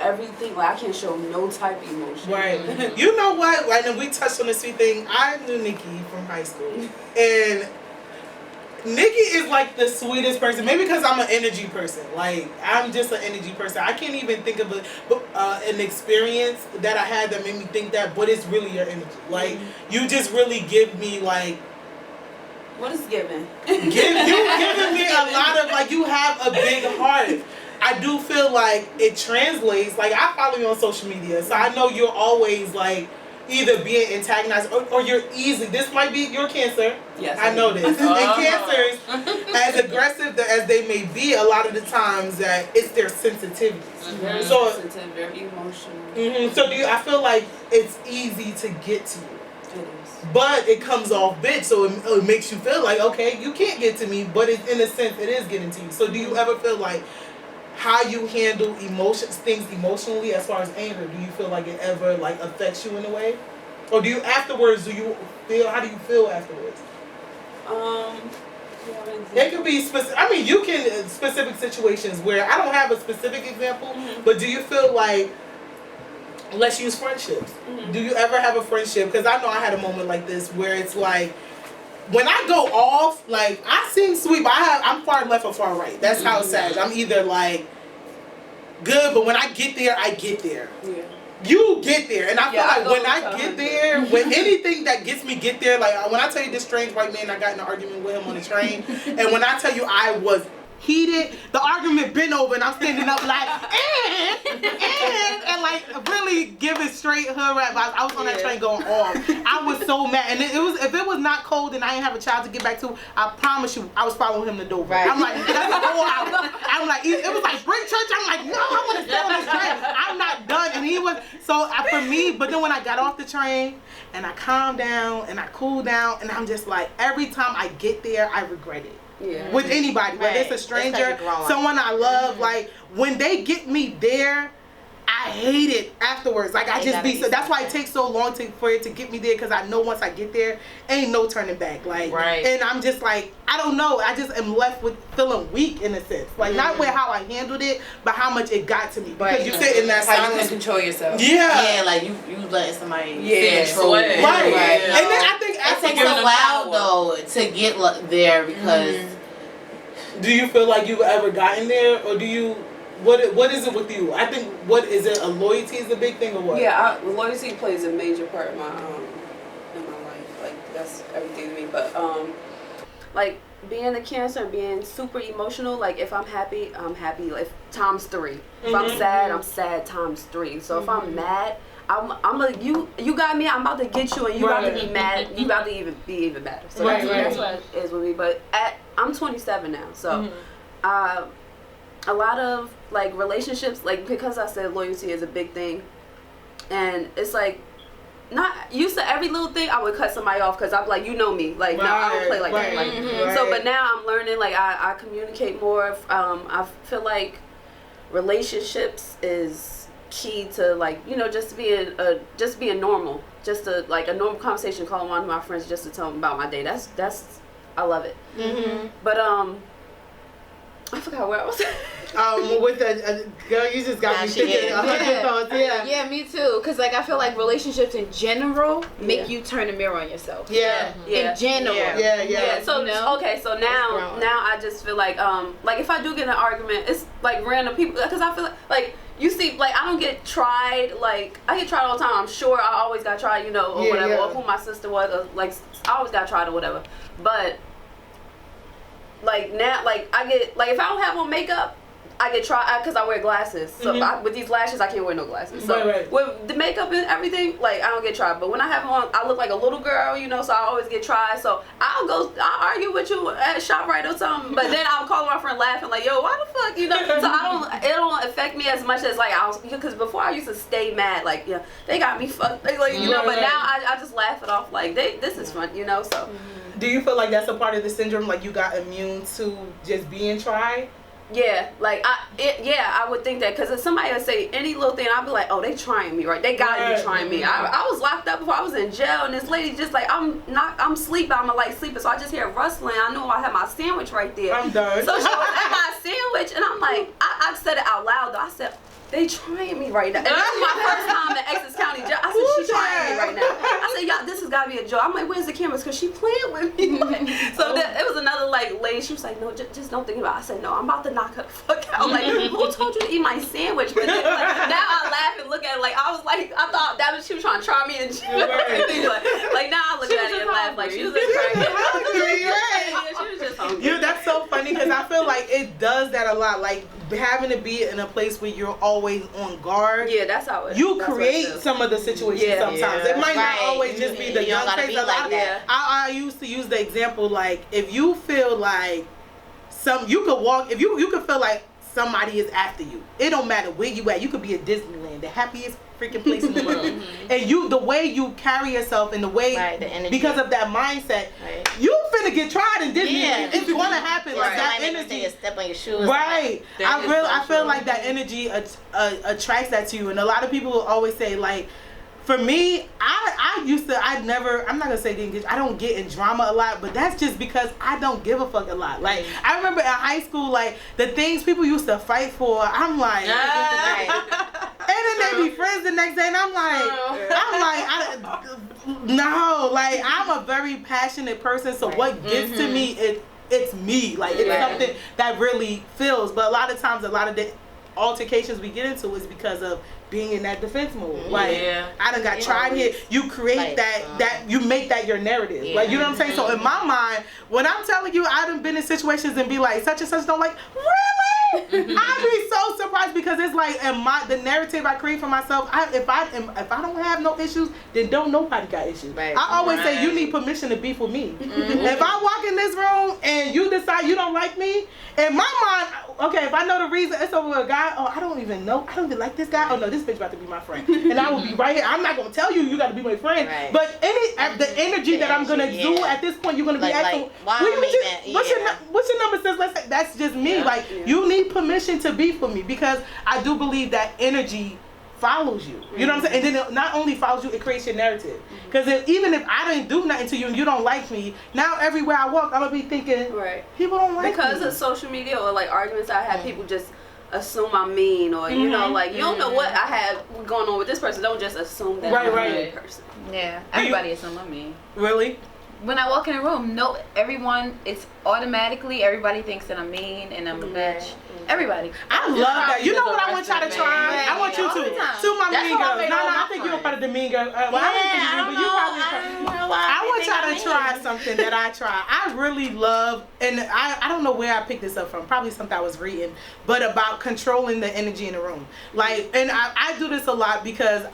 everything. Like, I can't show no type of emotion. Right. You know what? Like, and we touched on the sweet thing. I knew Nikki from high school. And Nikki is like the sweetest person. Maybe because I'm an energy person. Like, I'm just an energy person. I can't even think of an experience that I had that made me think that, but it's really your energy. Like, you just really give me, like, What is given? you giving me a lot of, like, you have a big heart. I do feel like it translates. Like, I follow you on social media, so I know you're always, like, either being antagonized or you're easily, this might be your Cancer. Yes. I know this. And Cancers, as aggressive as they may be, a lot of the times that it's their sensitivities. Very So, sensitive, very emotional. so I feel like it's easy to get to you. It is. But it comes off big, so it makes you feel like, okay, you can't get to me, but in a sense, it is getting to you. So do you ever feel like how you handle things emotionally as far as anger, do you feel like it ever, like, affects you in a way? Or how do you feel afterwards? It could be specific. I mean, you can specific situations where I don't have a specific example, but do you feel like, let's use friendships. Do you ever have a friendship? Because I know I had a moment like this where it's like, when I go off, like, I seem sweet, but I'm far left or far right. That's how it's sad. I'm either, like, good, but when I get there, I get there. Yeah. You get there. And I feel like when I get there, when anything that gets me get there, like, when I tell you this strange white man, I got in an argument with him on the train, and when I tell you I was heated, the argument been over, and I'm standing up like, and like, really giving straight hood rap. I was on that train going off. I was so mad, and it was, if it was not cold and I didn't have a child to get back to, I promise you, I was following him to Dover. Right. I'm like, that's a whole hour. I'm like, it was like, bring church. I'm like, no, I want to stay on this train. I'm not done. And he was, so for me, but then when I got off the train and I calmed down and I cooled down, and I'm just like, every time I get there, I regret it. Yeah. With anybody, whether it's a stranger, someone I love, like, when they get me there, I hate it afterwards. Like, I just be so. That's why it takes so long for it to get me there, because I know once I get there, ain't no turning back. Like, and I'm just like, I don't know. I just am left with feeling weak in a sense. Like, not with how I handled it, but how much it got to me. Because you sit in that how silence. you can control yourself. Yeah, like you letting somebody control you. Right. And then I think it takes a while though to get there, because. Do you feel like you've ever gotten there, or do you? What is it with you? I think, what is it? A loyalty is a big thing, or what? Yeah, loyalty plays a major part in my life. Like, that's everything to me. But like, being a Cancer, being super emotional. Like, if I'm happy, I'm happy. Like, times 3. If I'm sad, I'm sad times 3. So if I'm mad, you got me. I'm about to get you, and you about to be mad. You about to be even madder. So that's what it is with me. But I'm 27 now, so a lot of, like, relationships, like, because I said loyalty is a big thing, and it's like, not used to every little thing I would cut somebody off, because I'm like, you know me, like, no, I don't play like that. Like, so, but now I'm learning, like, I communicate more. I feel like relationships is key to, like, you know, just being normal, just to, like, a normal conversation, calling one of my friends just to tell them about my day. That's I love it. But I forgot where I was. With a girl, you just got me thinking 100 thoughts. Yeah. Yeah, me too. Cause like I feel like relationships in general make you turn a mirror on yourself. Yeah. In general. Yeah. So okay, so now I just feel like if I do get in an argument, it's like random people, because I feel like you see, like I don't get tried, like I get tried all the time. I'm sure I always got tried, you know, or whatever, or who my sister was, or, like I always got tried or whatever. But like now, like I get, like if I don't have on makeup, I get tried because I wear glasses. So with these lashes, I can't wear no glasses. So with the makeup and everything, like I don't get tried. But when I have them on, I look like a little girl, you know. So I always get tried. So I'll argue with you at ShopRite or something. But then I'll call my friend laughing like, yo, why the fuck, you know? So it don't affect me as much as like because before I used to stay mad, like they got me fucked, like you know. But now I just laugh it off like this is fun, you know. So. Do you feel like that's a part of the syndrome? Like you got immune to just being tried? Yeah, like I would think that, because if somebody would say any little thing, I'd be like, oh, they trying me, right? They gotta be trying me. I was locked up before I was in jail, and this lady just like, I'm sleeping, I'm like sleeping, so I just hear rustling. I knew I had my sandwich right there. I'm done. So she was at my sandwich, and I'm like, I said it out loud though. I said, they trying me right now. And this is my first time in Essex County jail. I said, she trying me right now. I said, y'all, this has got to be a joke. I'm like, where's the cameras? Because she playing with me. So it was another like lady. She was like, no, just don't think about it. I said, no, I'm about to knock her the fuck out. Like, who told you to eat my sandwich? But then, like, now I laugh and look at it like, I was like, I thought that was, she was trying to try me in jail. Like now I look at it and laugh like she was just trying to get she was just hungry. That's so funny, because I feel like it does that a lot. Like having to be in a place where you're always on guard. Yeah, that's how it is. You create some of the situations sometimes. It might not always just be the young face. I used to use the example, like if you feel like you could walk, if you could feel like somebody is after you. It don't matter where you at. You could be at Disneyland, the happiest freaking place in the world. And the way you carry yourself and the way, the energy. because of that mindset, you finna get tried in Disneyland. It's gonna happen. Like that energy. Step on your shoes. Right. I feel like that energy attracts that to you. And a lot of people will always say, like, for me, I'm not gonna say I don't get in drama a lot, but that's just because I don't give a fuck a lot. Like, I remember in high school, like, the things people used to fight for, I'm like, and then they be friends the next day, and I'm like, no, like, I'm a very passionate person, so what gets to me, it's me. Like, it's something that really feels, but a lot of times, a lot of the altercations we get into is because of being in that defense mode. Like, I done got tried here. You create that you make that your narrative. Like, you know what I'm saying? So in my mind, when I'm telling you I done been in situations and be like, such and such don't like, really? I'd be so surprised, because it's like the narrative I create for myself, if I don't have no issues, then don't nobody got issues. I always say you need permission to be for me. If I walk in this room and you decide you don't like me, in my mind, okay, if I know the reason, it's over a guy, I don't even like this guy, no, this bitch about to be my friend, and I will be right here. I'm not gonna tell you gotta be my friend, but the energy that I'm gonna exude at this point, you're gonna be asking, what's your number, sis? Let's say that's just me. You need permission to be for me, because I do believe that energy follows you. You know what I'm saying? And then it not only follows you, it creates your narrative. Because even if I didn't do nothing to you and you don't like me, now everywhere I walk, I'm gonna be thinking, people don't like me. Because of social media or like arguments I have, people just assume I'm mean, or you know, like, you don't know what I have going on with this person. Don't just assume that I'm a mean person. Yeah, everybody assume I'm mean. Really? When I walk in a room, it's automatically, everybody thinks that I'm mean and I'm a bitch. Everybody. I love that. You know what I want y'all to try? I want you to. To my mean girls. No, I think you're a part of the mean girl. I want y'all to try something that I try. I really love, and I don't know where I picked this up from. Probably something I was reading, but about controlling the energy in the room. Like, and I do this a lot because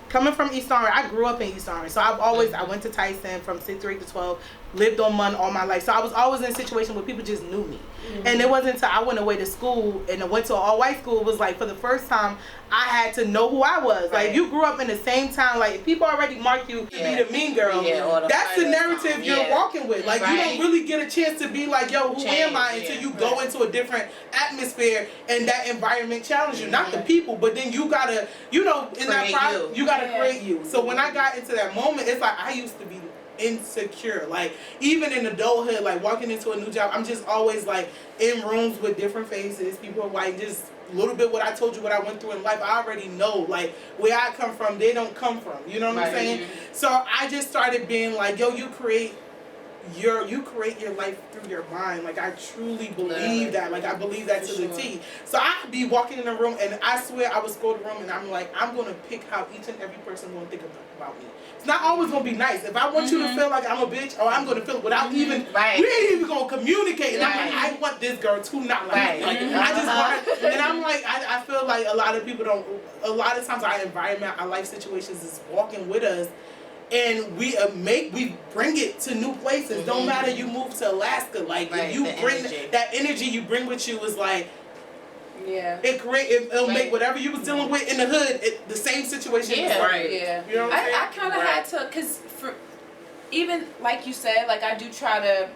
coming from East Orange, I grew up in East Orange, so I went to Tyson from 6th grade to 12, lived on Munn all my life, so I was always in a situation where people just knew me. And it wasn't until I went away to school and I went to an all-white school, it was like, for the first time, I had to know who I was. Like, you grew up in the same town, like, people already mark you to be the mean girl. That's the narrative you're walking with. Like, you don't really get a chance to be like, yo, who am I, until you go into a different atmosphere and that environment challenges you. Not the people, but then you gotta, in that process, you gotta create you. So when I got into that moment, it's like, I used to be insecure. Like, even in adulthood, like walking into a new job, I'm just always like in rooms with different faces. People are like, just a little bit what I told you, what I went through in life. I already know, like, where I come from, they don't come from. You know what I'm saying? So I just started being like, yo, you create your life through your mind. Like, I truly believe that. Like, I believe that to the T. So I'd be walking in a room, and I swear I would scroll the room, and I'm like, I'm going to pick how each and every person going to think about me. It's not always going to be nice. If I want you to feel like I'm a bitch, or I'm going to feel it without even, we ain't even going to communicate. And I'm like, I want this girl to not like me. Like, I just want her. And I'm like, I feel like a lot of people don't, a lot of times our environment, our life situations is walking with us. And we bring it to new places. Don't matter you move to Alaska, like if you bring that energy you bring with you is like, it'll make whatever you was dealing with in the hood the same situation. You know what I'm saying? I kind of had to, cause for even like you said, like I do try to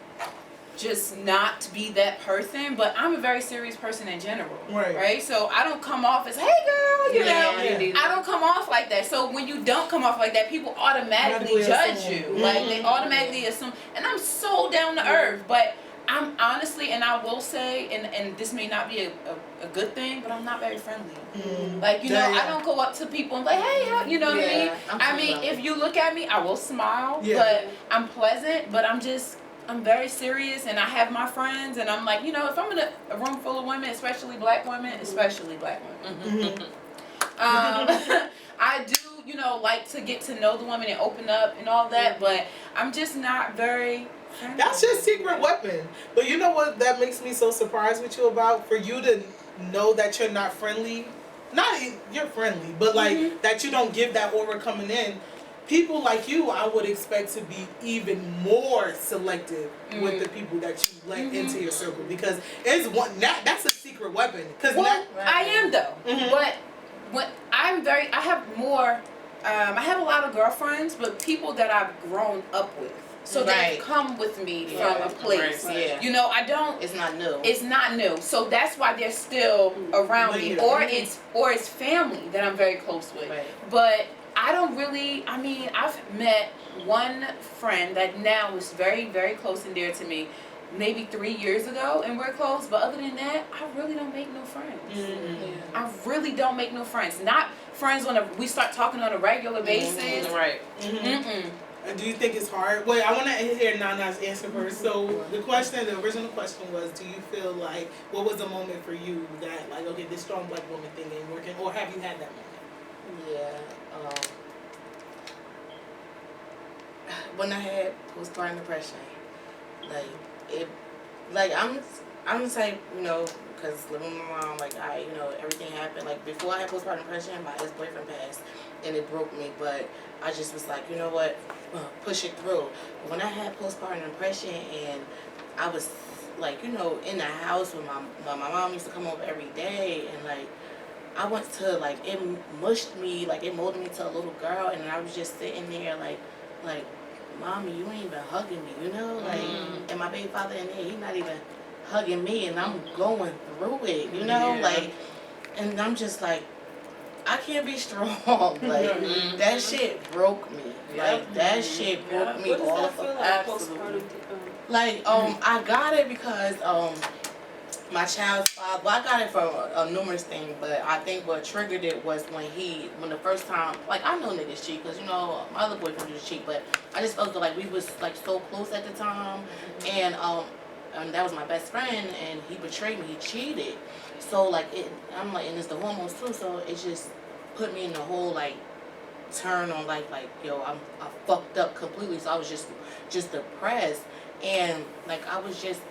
just not be that person, but I'm a very serious person in general, right? So I don't come off as, hey girl, you know, I don't come off like that. So when you don't come off like that, people automatically judge you. Like they automatically assume, and I'm so down to earth, but I'm honestly, and I will say, and this may not be a good thing, but I'm not very friendly. Like, you know, I don't go up to people and be like, hey, how, you know what I mean? If you look at me, I will smile, but I'm pleasant, but I'm very serious, and I have my friends, and I'm like, you know, if I'm in a room full of women, especially black women, I do, you know, like to get to know the women and open up and all that, but I'm just not very friendly. That's your secret weapon. But you know what that makes me so surprised with you about? For you to know that you're not friendly, you're friendly, but like that you don't give that aura coming in. People like you, I would expect to be even more selective with the people that you let into your circle, because that's a secret weapon. I am though, but when I have more. I have a lot of girlfriends, but people that I've grown up with. So they come with me from a place. You know, I don't. It's not new. It's not new. So that's why they're still around me, or it's family that I'm very close with. But I don't really, I mean, I've met one friend that now is very, very close and dear to me, maybe 3 years ago, and we're close, but other than that, I really don't make no friends. I really don't make no friends. Not friends we start talking on a regular basis. And do you think it's hard? Wait, I want to hear Nana's answer first. So the original question was, do you feel like, what was the moment for you that, like, okay, this strong black woman thing ain't working, or have you had that moment? When I had postpartum depression, I'm gonna say, you know, because living with my mom, like, you know, everything happened. Like, before I had postpartum depression, my ex-boyfriend passed, and it broke me. But I just was like, you know what, push it through. When I had postpartum depression, and I was, like, you know, in the house with my mom used to come over every day, and like, I went to, like, it mushed me, like, it molded me to a little girl, and I was just sitting there, like, Mommy, you ain't even hugging me, you know? Like, and my baby father in there, he's not even hugging me, and I'm going through it, you know? Like, and I'm just like, I can't be strong. Like, that shit broke me. Like, that shit broke me off. Like, I got it because, my child's father, well, I got it from numerous things, but I think what triggered it was when the first time, like, I know niggas cheat, because, you know, my other boyfriend used to cheat, but I just felt like we was, like, so close at the time, and that was my best friend, and he betrayed me, he cheated, so, like, I'm like, and it's the hormones too, so it just put me in the whole, like, turn on, like, yo, I fucked up completely, so I was just depressed, and, like, I was just,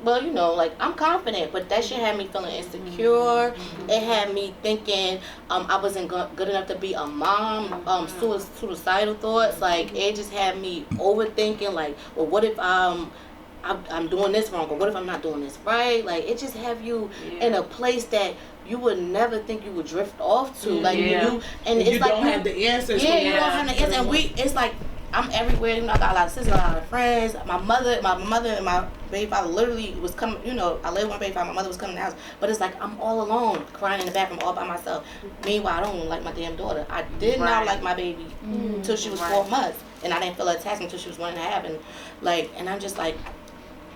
well, you know, like, I'm confident, but that shit had me feeling insecure. It had me thinking I wasn't good enough to be a mom, suicidal thoughts. Like, it just had me overthinking, like, well, what if I'm doing this wrong, or what if I'm not doing this right? Like, it just have you in a place that you would never think you would drift off to. Like, you don't have the answers. Yeah, you don't have the answers. And it's like, I'm everywhere. You know, I got a lot of sisters, a lot of friends. My mother and my baby father literally was coming. You know, I lived with my baby father. My mother was coming to the house, but it's like I'm all alone, crying in the bathroom all by myself. Meanwhile, I don't even like my damn daughter. I did not like my baby until she was 4 months, and I didn't feel attached until she was 1.5, and like, and I'm just like,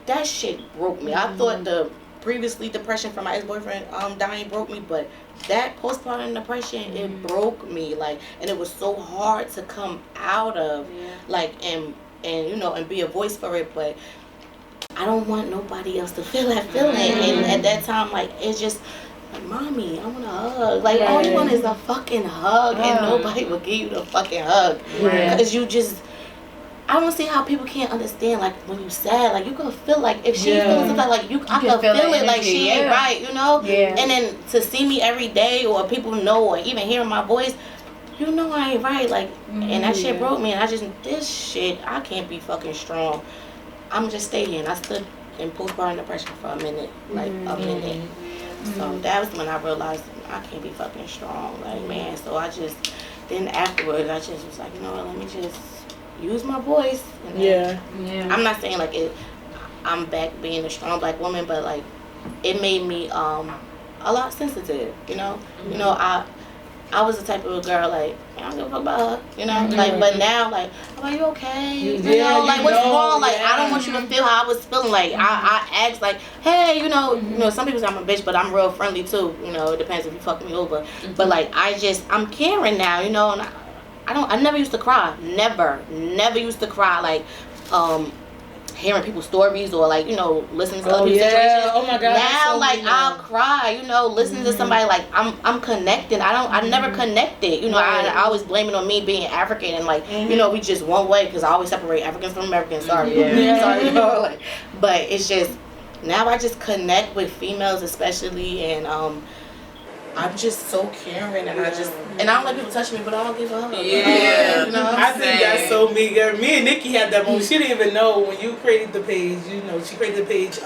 that shit broke me. I thought the previously depression from my ex-boyfriend dying broke me, but that postpartum depression, it broke me, like, and it was so hard to come out of, like, and you know, and be a voice for it, but I don't want nobody else to feel that feeling. And at that time, like, it's just like, mommy, I want a hug. Like, all you want is a fucking hug, and nobody will give you the fucking hug. Because you just, I don't see how people can't understand, like, when you sad, like, you can feel, like, if she feels something, like, I can feel it, like, she ain't right, you know? And then to see me every day, or people know, or even hearing my voice, you know I ain't right, like, and that shit broke me, and I just, this shit, I can't be fucking strong. I'm just stay here, and I stood in postpartum depression for a minute, like, a minute. So that was when I realized I can't be fucking strong, like, man. So I just, then afterwards, I just was like, you know what, let me just use my voice. And then, I'm not saying, like, I'm back being a strong black woman, but, like, it made me a lot sensitive, you know? You know, I was the type of girl, like, I don't give a fuck about her, you know? Like, but now, like, are you okay? You know, like, what's wrong? Like, I don't want you to feel how I was feeling. Like, I asked, like, hey, you know, some people say I'm a bitch, but I'm real friendly, too. You know, it depends if you fuck me over. But, like, I'm caring now, you know? And I never used to cry. Never used to cry, like, hearing people's stories, or, like, you know, listening to other people's situations. Oh my God. Now, so like, I'll cry, you know, listening to somebody, like, I'm connected. I never connected, you know. I always blame it on me being African, and, like, you know, we just one way, because I always separate Africans from Americans. Sorry, sorry, you know, like, but it's just, now I just connect with females especially, and I'm just so caring, and I don't let people touch me, but I don't give a hug. Yeah, you know, I think that's so me. Me and Nikki had that moment. She didn't even know when you created the page. You know, she created the page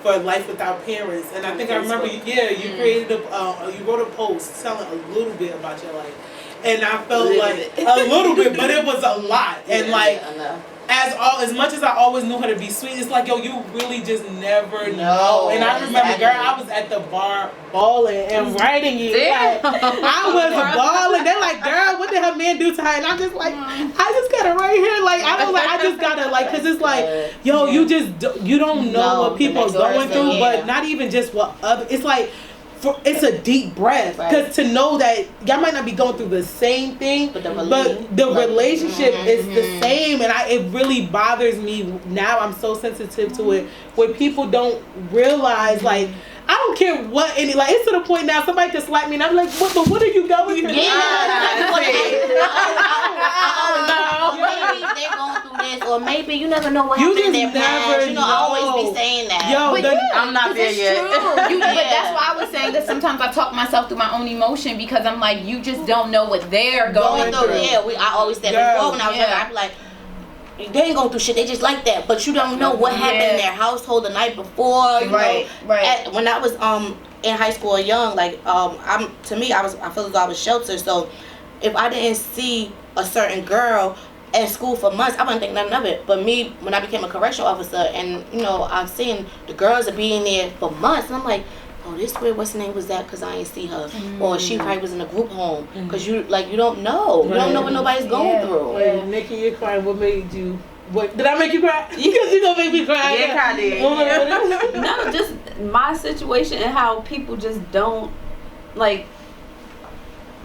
for Life Without Parents, and I think I remember. You created you wrote a post telling a little bit about your life, and I felt like a little bit, but it was a lot, and like. As much as I always knew her to be sweet, it's like, yo, you really just never know. And I remember, girl, I was at the bar bawling and writing it. Like, I was bawling. They're like, girl, what did her man do to her? And I'm just like, I just got it right here. Like, I just gotta, like, because it's like, yo, you don't know what people are going through, but not even just what other, it's like, it's a deep breath, because to know that y'all might not be going through the same thing, but the relationship is the same, and it really bothers me now. I'm so sensitive to it when people don't realize, like, I don't care what like, it's to the point now somebody can slap me and I'm like, what are you going through? Maybe they're going through this, or maybe you never know what happened in their past. You know, I always be saying that. I'm not there yet. But that's why I was saying that sometimes I talk myself through my own emotion, because I'm like, you just don't know what they're going through. Yeah, I always said before when I was younger, I'd be like, they ain't going through shit, they just like that, but you don't know what happened in their household the night before, you know. When I was in high school or young, like, I feel as though I was sheltered, so if I didn't see a certain girl at school for months, I wouldn't think nothing of it. But me, when I became a correctional officer, and, you know, I'm seeing the girls are being there for months, and I'm like, oh, this where what's the name was that, because I ain't see her, or she probably was in a group home, because you don't know, you don't know what nobody's going through. Wait, Nikki, you're crying. What made you? What did I make you cry? Because you gonna make me cry. Yeah, I did. No, just my situation and how people just don't like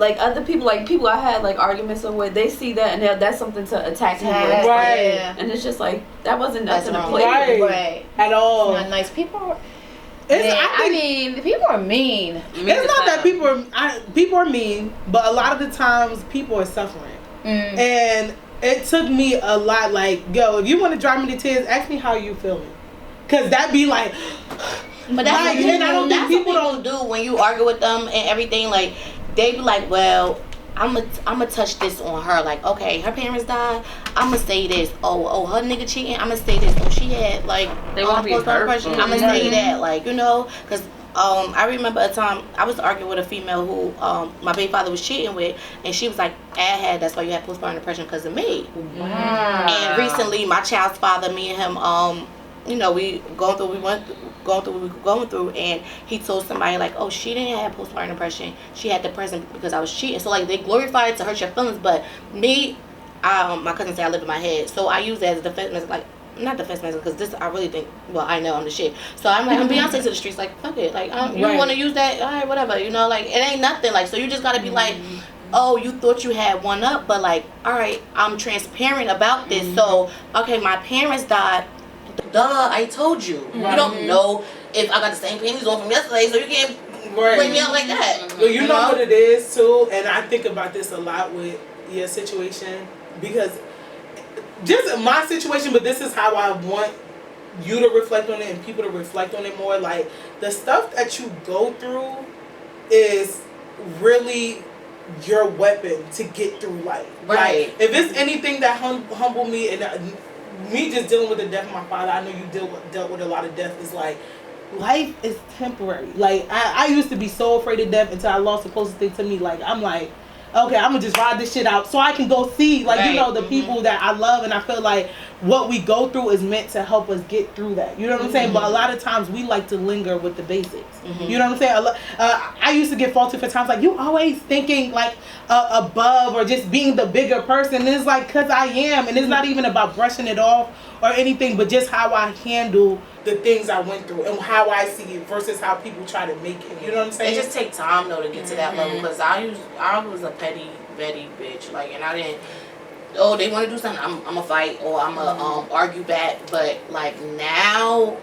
other people, like people I had like arguments with, they see that and that's something to attack me with. Right. And it's just like, that wasn't nothing to play with. Right. At all. It's not nice. People I mean, people are mean. It's not that people are mean, but a lot of the times people are suffering. And it took me a lot, like, yo, if you want to drive me to tears, ask me how you feeling. Because that be like, but that's what people don't do when you argue with them and everything. Like, they be like, well, I'm gonna touch this on her. Like, okay, her parents died, I'm gonna say this. Oh, her nigga cheating, I'm gonna say this. Oh, she had, like, they won't be hurtful. I'm gonna say that. Like, you know, because I remember a time I was arguing with a female who my baby father was cheating with, and she was like, that's why you had postpartum depression, because of me. Wow. And recently, my child's father, me and him, you know, we went through what we were going through, and he told somebody, like, oh, she didn't have postpartum depression, she had depression because I was cheating. So, like, they glorify it to hurt your feelings, but me, my cousin said I lived in my head, so I use that as a defense mechanism, like not defense mechanism, because this I really think. Well, I know I'm the shit, so I'm like I'm Beyonce to the streets, like fuck it, like you want to use that, all right, whatever, you know, like it ain't nothing, like so you just gotta be like, oh, you thought you had one up, but like, all right, I'm transparent about this. So okay, my parents died. Duh, I told you. You don't know if I got the same panties on from yesterday, so you can't bring me out like that. Well, you know what it is too, and I think about this a lot with your situation, because just my situation, but this is how I want you to reflect on it and people to reflect on it more. Like, the stuff that you go through is really your weapon to get through life. Right. Like, if it's anything that humbled me, and me just dealing with the death of my father, I know you dealt with a lot of death, is like, life is temporary. Like, I used to be so afraid of death until I lost the closest thing to me. Like, I'm like, okay, I'm gonna just ride this shit out so I can go see, like, you know, the people that I love, and I feel like what we go through is meant to help us get through that. You know what I'm saying? But a lot of times we like to linger with the basics. You know what I'm saying? I used to get faulted for times like, you always thinking like above or just being the bigger person. And it's like, cause I am, and it's not even about brushing it off or anything, but just how I handle the things I went through and how I see it versus how people try to make it. You know what I'm saying? It just take time though to get to that level, because I was a petty bitch, like, and I didn't. Oh, they want to do something, I'm gonna fight, or I'm gonna argue back. But like now,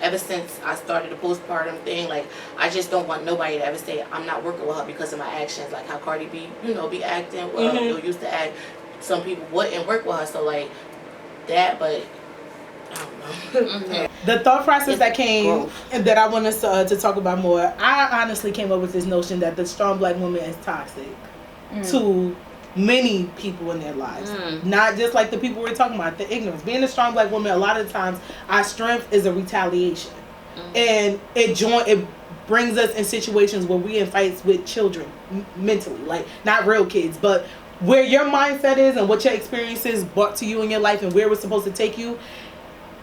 ever since I started the postpartum thing, like I just don't want nobody to ever say I'm not working with her because of my actions, like how Cardi B, be acting, or used to act. Some people wouldn't work with her, so like that, but I don't know. The thought process that came and that I want us to talk about more, I honestly came up with this notion that the strong black woman is toxic to many people in their lives. Not just like the people we're talking about, the ignorance. Being a strong black woman, a lot of times our strength is a retaliation. And it brings us in situations where we in fights with children mentally, like not real kids, but where your mindset is and what your experiences brought to you in your life and where we're supposed to take you.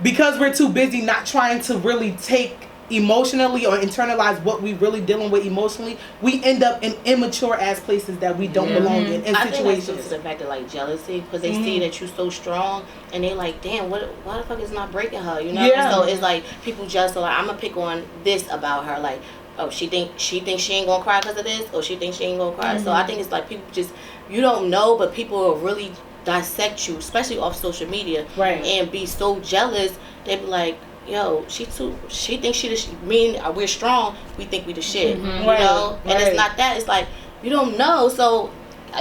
Because we're too busy not trying to really take emotionally or internalize what we really dealing with emotionally, we end up in immature ass places that we don't belong in I situations. think that's the fact of like jealousy, because they see that you're so strong and they like, damn, why the fuck is not breaking her, you know? So it's like people just like, I'm gonna pick on this about her, like, oh, she thinks she ain't gonna cry because of this, or she thinks she ain't gonna cry. So I think it's like people just, you don't know, but people will really dissect you, especially off social media, and be so jealous. They be like, yo, she thinks we're strong, we think we the shit, you know? And it's not that. It's like, you don't know. So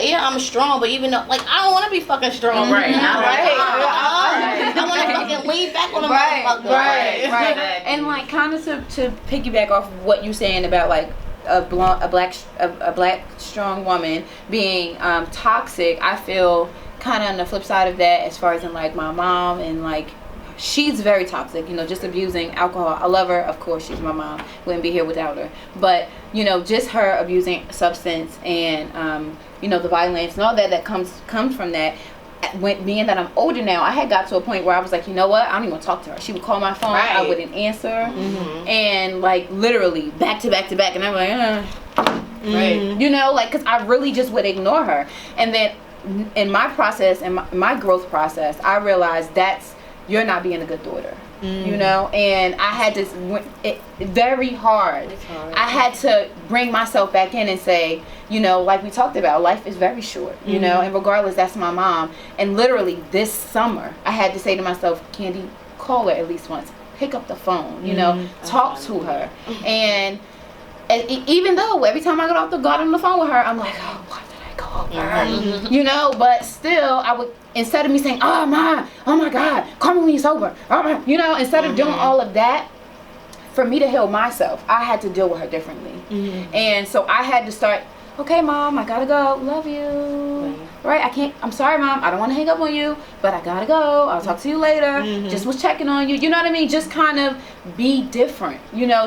yeah, I'm strong, but even though, like, I don't want to be fucking strong, I want to fucking lean back on a motherfucker, right. And like, kind of to piggyback off what you saying about like a black strong woman being toxic, I feel kind of on the flip side of that, as far as in like my mom, and like she's very toxic, just abusing alcohol. I love her, of course, she's my mom, wouldn't be here without her, but just her abusing substance and the violence and all that comes from that. Being that I'm older now, I had got to a point where I was like, you know what, I don't even want to talk to her. She would call my phone, I wouldn't answer, and like literally back to back to back, and I'm like, like, because I really just would ignore her. And then in my process, in my growth process, I realized you're not being a good daughter, and I had to, very hard. I had to bring myself back in and say, like we talked about, life is very short, and regardless, that's my mom. And literally this summer, I had to say to myself, Candy, call her at least once, pick up the phone, talk to her. And even though every time I got on the phone with her, I'm like, oh, why did I call her? But still, I would, instead of me saying, oh my God, call me when you're sober, instead of doing all of that, for me to heal myself, I had to deal with her differently. And so I had to start, okay, Mom, I gotta go, love you. I'm sorry, Mom, I don't want to hang up on you, but I gotta go, I'll talk to you later, just was checking on you, you know what I mean? Just kind of be different,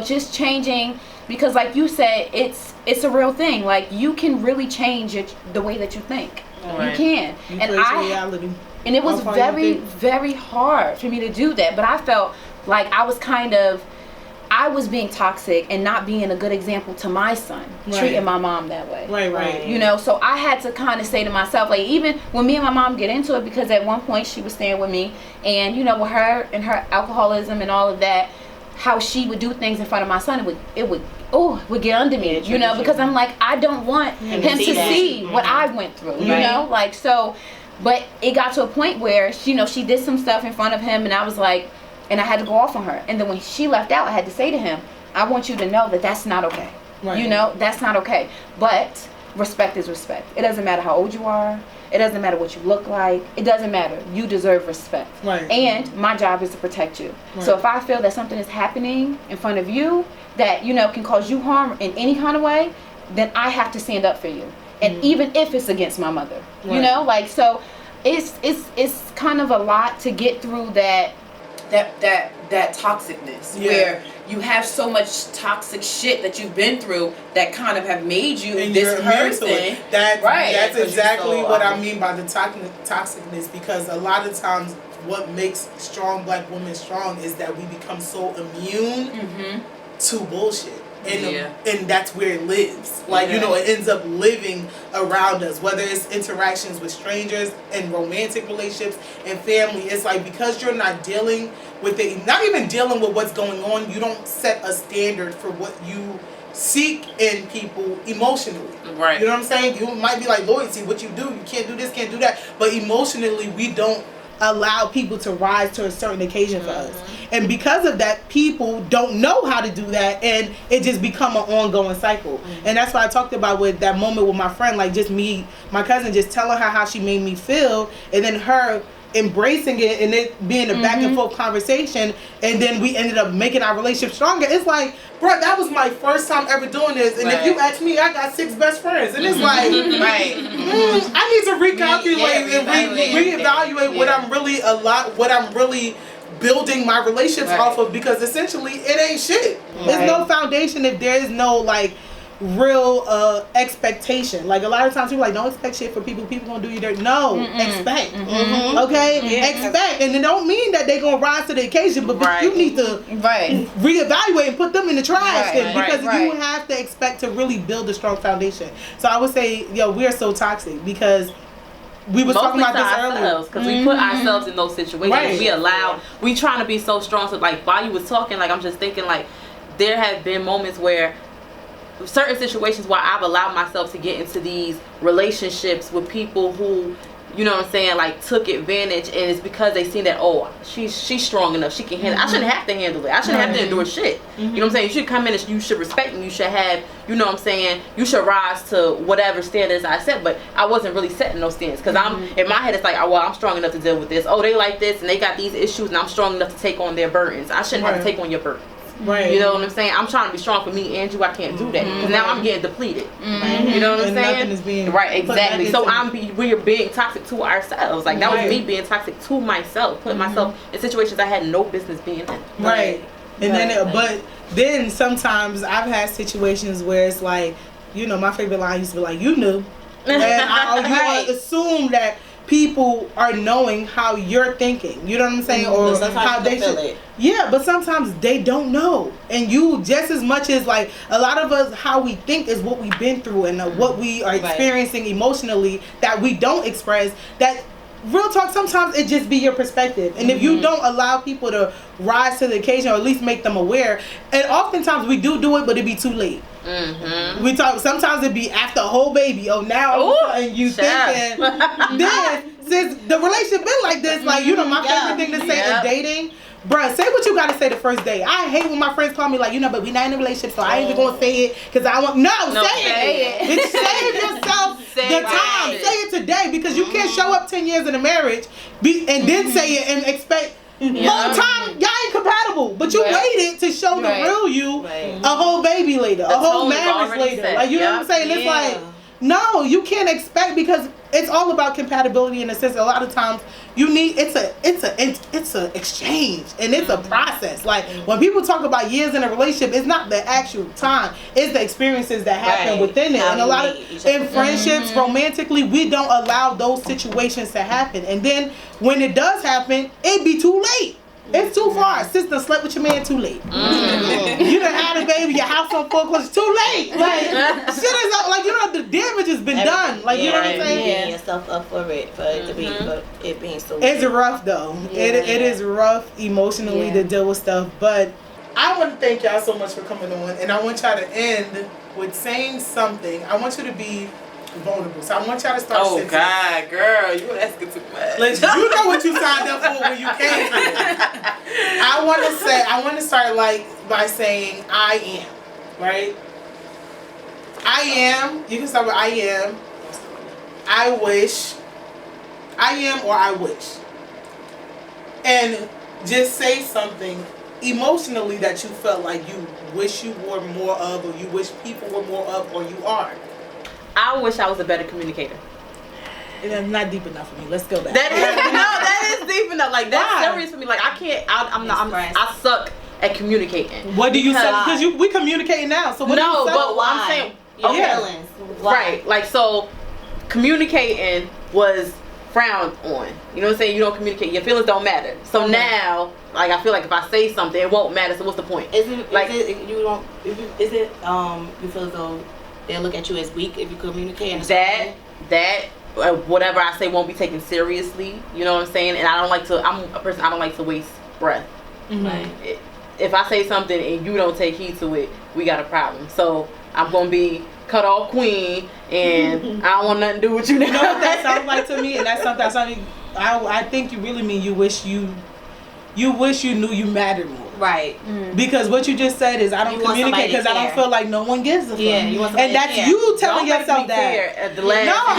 just changing, because like you said, it's a real thing. Like, you can really change the way that you think. You can. And it was very, very hard for me to do that, but I felt like I I was being toxic and not being a good example to my son, treating my mom that way. Right. You know, so I had to kind of say to myself, like, even when me and my mom get into it, because at one point she was staying with me, and, you know, with her and her alcoholism and all of that, how she would do things in front of my son, it would get under me, you know, because I'm like, I don't want him to see what I went through, you know, like, so, but it got to a point where, you know, she did some stuff in front of him, and I was like, and I had to go off on her, and then when she left out, I had to say to him, I want you to know that that's not okay, you know, that's not okay, but respect is respect. It doesn't matter how old you are. It doesn't matter what you look like. It doesn't matter. You deserve respect. And my job is to protect you. So if I feel that something is happening in front of you that, you know, can cause you harm in any kind of way, then I have to stand up for you. And even if it's against my mother, you know, like, so it's kind of a lot to get through that toxicness where you have so much toxic shit that you've been through that kind of have made you and this person. That's exactly what I mean by the toxicness, because a lot of times what makes strong black women strong is that we become so immune to bullshit. And that's where it lives. Like, you know, it ends up living around us, whether it's interactions with strangers and romantic relationships and family. It's like, because you're not dealing with it, not even dealing with what's going on, you don't set a standard for what you seek in people emotionally. You know what I'm saying? You might be like, loyalty, what you do, you can't do this, can't do that. But emotionally, we don't allow people to rise to a certain occasion for us. And because of that, people don't know how to do that, and it just become an ongoing cycle. And that's why I talked about with that moment with my friend, like just me, my cousin, just telling her how she made me feel, and then her embracing it and it being a back and forth conversation, and then we ended up making our relationship stronger. It's like, bro, that was my first time ever doing this, and if you ask me, I got 6 best friends, and it's like, I need to recalculate and reevaluate what I'm really building my relationships off of, because essentially it ain't shit. There's no foundation if there is no like real expectation. Like a lot of times people are like, don't expect shit for people gonna do you dirty. No, expect. Expect. And it don't mean that they gonna rise to the occasion, but you need to reevaluate and put them in the trash because you have to expect to really build a strong foundation. So I would say, yo, we are so toxic because we was talking about this earlier, because we put ourselves in those situations. We trying to be so strong. So like while you was talking, like I'm just thinking, like there have been moments where certain situations where I've allowed myself to get into these relationships with people who, you know what I'm saying, like took advantage, and it's because they seen that, oh, she's strong enough, she can handle it. I shouldn't have to handle it. I shouldn't have to endure shit. You know what I'm saying? You should come in and you should respect me. You should have, you know what I'm saying, you should rise to whatever standards I set. But I wasn't really setting those standards, because I'm in my head it's like, oh, well, I'm strong enough to deal with this. Oh, they like this and they got these issues and I'm strong enough to take on their burdens. I shouldn't have to take on your burdens. You know what I'm saying? I'm trying to be strong for me and you. I can't do that because now I'm getting depleted. You know what I'm saying? Nothing is being exactly. So we're being toxic to ourselves. Like that was me being toxic to myself, putting myself in situations I had no business being in. And then, but then sometimes I've had situations where it's like, you know, my favorite line used to be like, you knew, and you assume that people are knowing how you're thinking, you know what I'm saying, or how they feel it. Yeah, but sometimes they don't know, and you just as much as like a lot of us, how we think is what we've been through and what we are experiencing emotionally that we don't express. That real talk, sometimes it just be your perspective, and if you don't allow people to rise to the occasion or at least make them aware, and oftentimes we do it, but it be too late. We talk. Sometimes it be after a whole baby. Oh, now and you thinking then since the relationship been like this, like you know, my favorite thing to say in dating, bruh, say what you gotta say the first day. I hate when my friends call me like, you know, but we not in a relationship, so I ain't even gonna say it because I want say it. Bitch, save yourself the time. Say it today, because you can't show up 10 years in a marriage and then say it and expect. Whole time y'all ain't compatible, but you waited to show the real you a whole baby later, a whole marriage later. Like you know what I'm saying? It's like, no, you can't expect, because it's all about compatibility in a sense. A lot of times you need it's a exchange, and it's a process. Like when people talk about years in a relationship, it's not the actual time, it's the experiences that happen within it. And a lot of in friendships, romantically, we don't allow those situations to happen, and then when it does happen, it be too late. It's too far. Sister slept with your man too late. You done had a baby, your house on foreclosure, too late. Like, shit is up, like, you know, the damage has been done. Like, you know what I'm saying? Getting yourself up for it, for it to be, for it being so. It's rough though. It is rough emotionally to deal with stuff. But I want to thank y'all so much for coming on, and I want y'all to end with saying something. I want you to be vulnerable. So I want y'all to start. Oh God, girl, you asking too much. Listen, you know what you signed up for when you came here. I want to start like by saying I am, right? I am. You can start with I am. I wish. I am or I wish. And just say something emotionally that you felt like you wish you were more of, or you wish people were more of, or you are. I wish I was a better communicator. It's not deep enough for me. Let's go back. That is deep enough. Like, that's serious for me. Like, I can't. I suck at communicating. What do you say? Because we communicating now. So what do you say? But what I'm saying, feelings. Right? Like, so communicating was frowned on. You know what I'm saying? You don't communicate. Your feelings don't matter. So now, like, I feel like if I say something, it won't matter. So what's the point? You feel as though they'll look at you as weak if you communicate? Whatever I say won't be taken seriously. You know what I'm saying? And I'm a person, I don't like to waste breath. Like, if I say something and you don't take heed to it, we got a problem. So I'm going to be cut off queen, and I don't want nothing to do with you now. You know what that sounds like to me? And that's something I think you really mean you wish you knew you mattered more. Right. Because what you just said is I don't communicate because I don't feel like no one gives a fuck. Yeah, you want somebody and that's you telling yourself that. At the last don't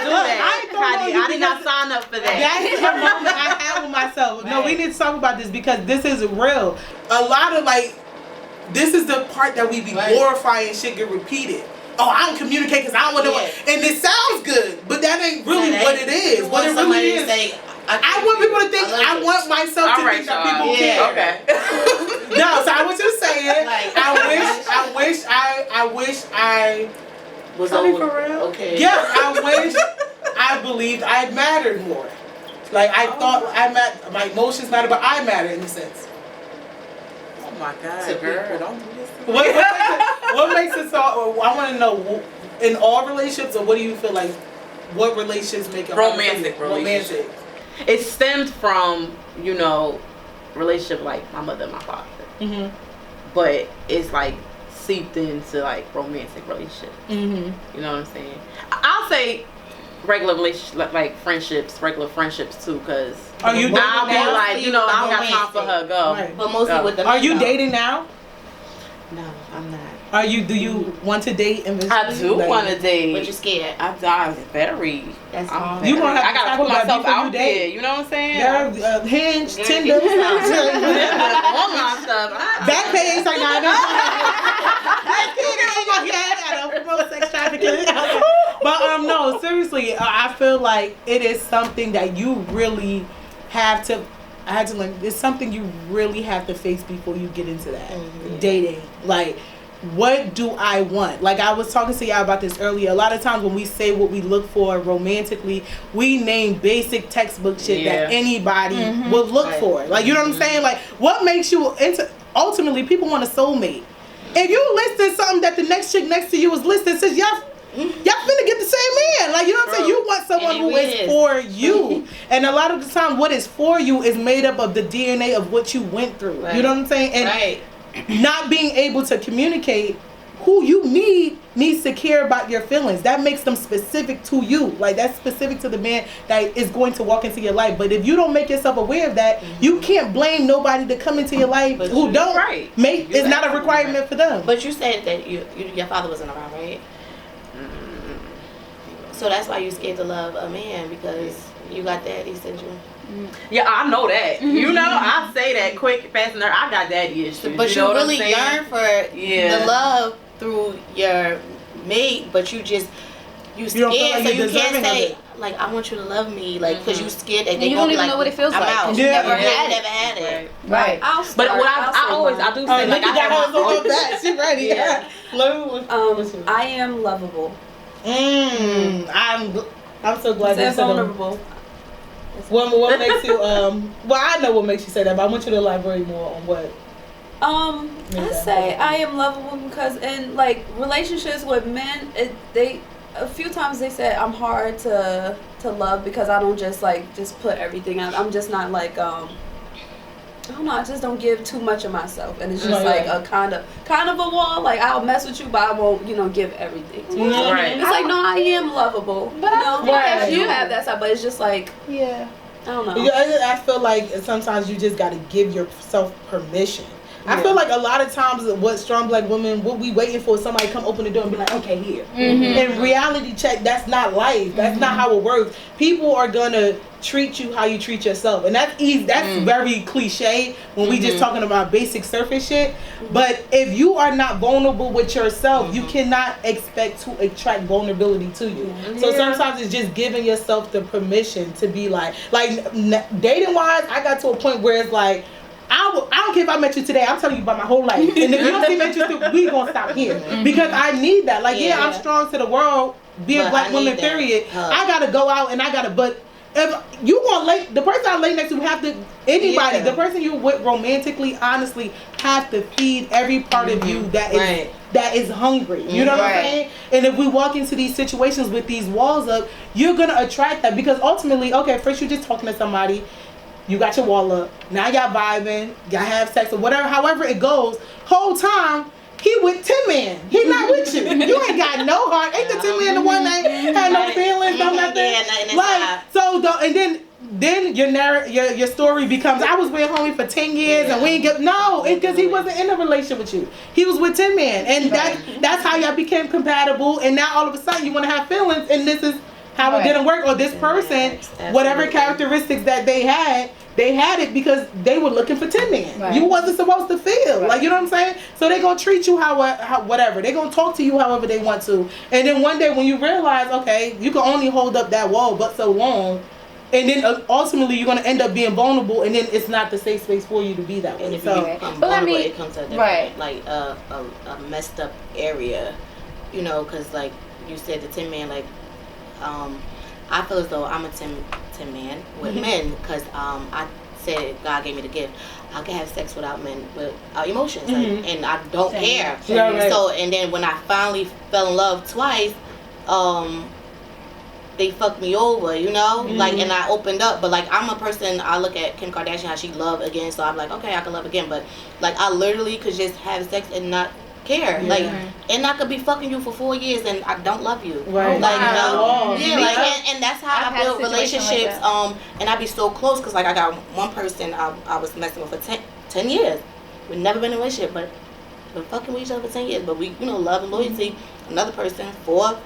do that. Kadi, I did not sign up for that. That's the moment I have with myself. Right. No, we need to talk about this because this is real. A lot of this is the part that we be glorifying shit get repeated. Oh, I don't communicate because I don't want to. And it sounds good, but that ain't really what it is. What it really is. I want people to think. I want myself to think that people care. Okay. No, so I was just saying. I wish I was over. For real? Okay. Yeah, I believed I mattered more. Like I thought my emotions mattered, but I mattered in a sense. Oh my God, girl, don't do this. What makes it so? I want to know in all relationships, or what do you feel like? What relationships make it romantic? It stemmed from, relationship like my mother and my father. Mm-hmm. But it's like seeped into like romantic relationship. Mm-hmm. You know what I'm saying? I'll say regular relationships, like friendships, regular friendships too, because I'll be like, I don't got time for her, go. Right. But mostly with the Are you dating now? No, I'm not. Do you want to date? I do want to date. But you're scared. I'm very. That's all. You gonna have I gotta put myself out there. You know what I'm saying? Yeah, Hinge, Tinder, online stuff. Back page like I don't promote sex trafficking. But no, seriously, I feel like it is something that you really have to. It's something you really have to face before you get into that dating. Like, what do I want? Like I was talking to y'all about this earlier. A lot of times when we say what we look for romantically, we name basic textbook shit that anybody would look for. Like, you know what I'm saying? Like, what makes you into? Ultimately, people want a soulmate. If you listed something that the next chick next to you is listed, says y'all finna get the same man. Like, you know what I'm saying? You want someone who is for you. And a lot of the time, what is for you is made up of the DNA of what you went through. Right. You know what I'm saying? And not being able to communicate who you needs to care about your feelings. That makes them specific to you. Like, that's specific to the man that is going to walk into your life. But if you don't make yourself aware of that, you can't blame nobody to come into your life who don't make. It's not a requirement for them. But you said that your father wasn't around, right? So that's why you're scared to love a man, because you got daddy syndrome. Yeah, I know that. You know, I say that quick, fast, and I got daddy issues. But you really yearn for the love through your mate, but you scared, like so you can't say like I want you to love me, like because you scared that you don't even know what it feels like. Out. You never had it. Right. But what I do say, like I have my own back. She ready. Yeah. I am lovable. I'm so glad you said vulnerable. What makes you well, I know what makes you say that, but I want you to elaborate more on what. I say I am lovable because in like relationships with men, a few times they said I'm hard to love because I don't just put everything out. I'm just not like I don't know, I just don't give too much of myself, and it's just a kind of a wall. Like I'll mess with you, but I won't give everything to you. Right. It's like no, I am lovable. But I do have that side, but it's just like I don't know. I feel like sometimes you just got to give yourself permission. I feel like a lot of times what strong black women, what we waiting for is somebody to come open the door and be like, okay, here. And reality check, that's not life. That's not how it works. People are going to treat you how you treat yourself. And that's easy. That's very cliche when we just talking about basic surface shit. But if you are not vulnerable with yourself, you cannot expect to attract vulnerability to you. So sometimes it's just giving yourself the permission to be like dating wise, I got to a point where it's like, I don't care if I met you today. I'm telling you about my whole life. And if you don't seem interested, we gonna stop here because I need that. Like, I'm strong to the world. Be a black woman. Period. I gotta go out and I gotta. But if you gonna lay the person I lay next to have to the person you with romantically, honestly, have to feed every part of you that is hungry. You know what I'm saying? And if we walk into these situations with these walls up, you're gonna attract that because ultimately, okay, first you're just talking to somebody. You got your wall up. Now y'all vibing. Y'all have sex or whatever. However it goes. Whole time he with 10 man. He not with you. You ain't got no heart. Ain't the 10 man the one that had no feelings, no nothing. Yeah, nothing like so. And then your story becomes I was with homie for 10 years and we ain't get it's because he wasn't in a relationship with you. He was with 10 man and that's how y'all became compatible. And now all of a sudden you want to have feelings and this is how it didn't work or this person whatever characteristics that they had it because they were looking for 10 men. You wasn't supposed to feel like, you know what I'm saying? So they gonna treat you how whatever. They gonna talk to you however they want to. And then one day when you realize, okay, you can only hold up that wall but so long, and then ultimately you're gonna end up being vulnerable, and then it's not the safe space for you to be that way. And if you become vulnerable, it comes to a different, like a messed up area, you know, because like you said, the 10 man, like I feel as though I'm a 10 man with men because I said God gave me the gift. I can have sex without emotions, like, and I don't care. So, and then when I finally fell in love twice, they fucked me over, you know, like, and I opened up. But like, I'm a person. I look at Kim Kardashian how she loved again, so I'm like, okay, I can love again. But like, I literally could just have sex and not care, like, and I could be fucking you for 4 years and I don't love you, like, you know, like, and that's how I build relationships, and I be so close, because like I got one person I was messing with for 10 years, we've never been in a relationship, but been fucking with each other for 10 years, but we, you know, love and loyalty. Another person, 4,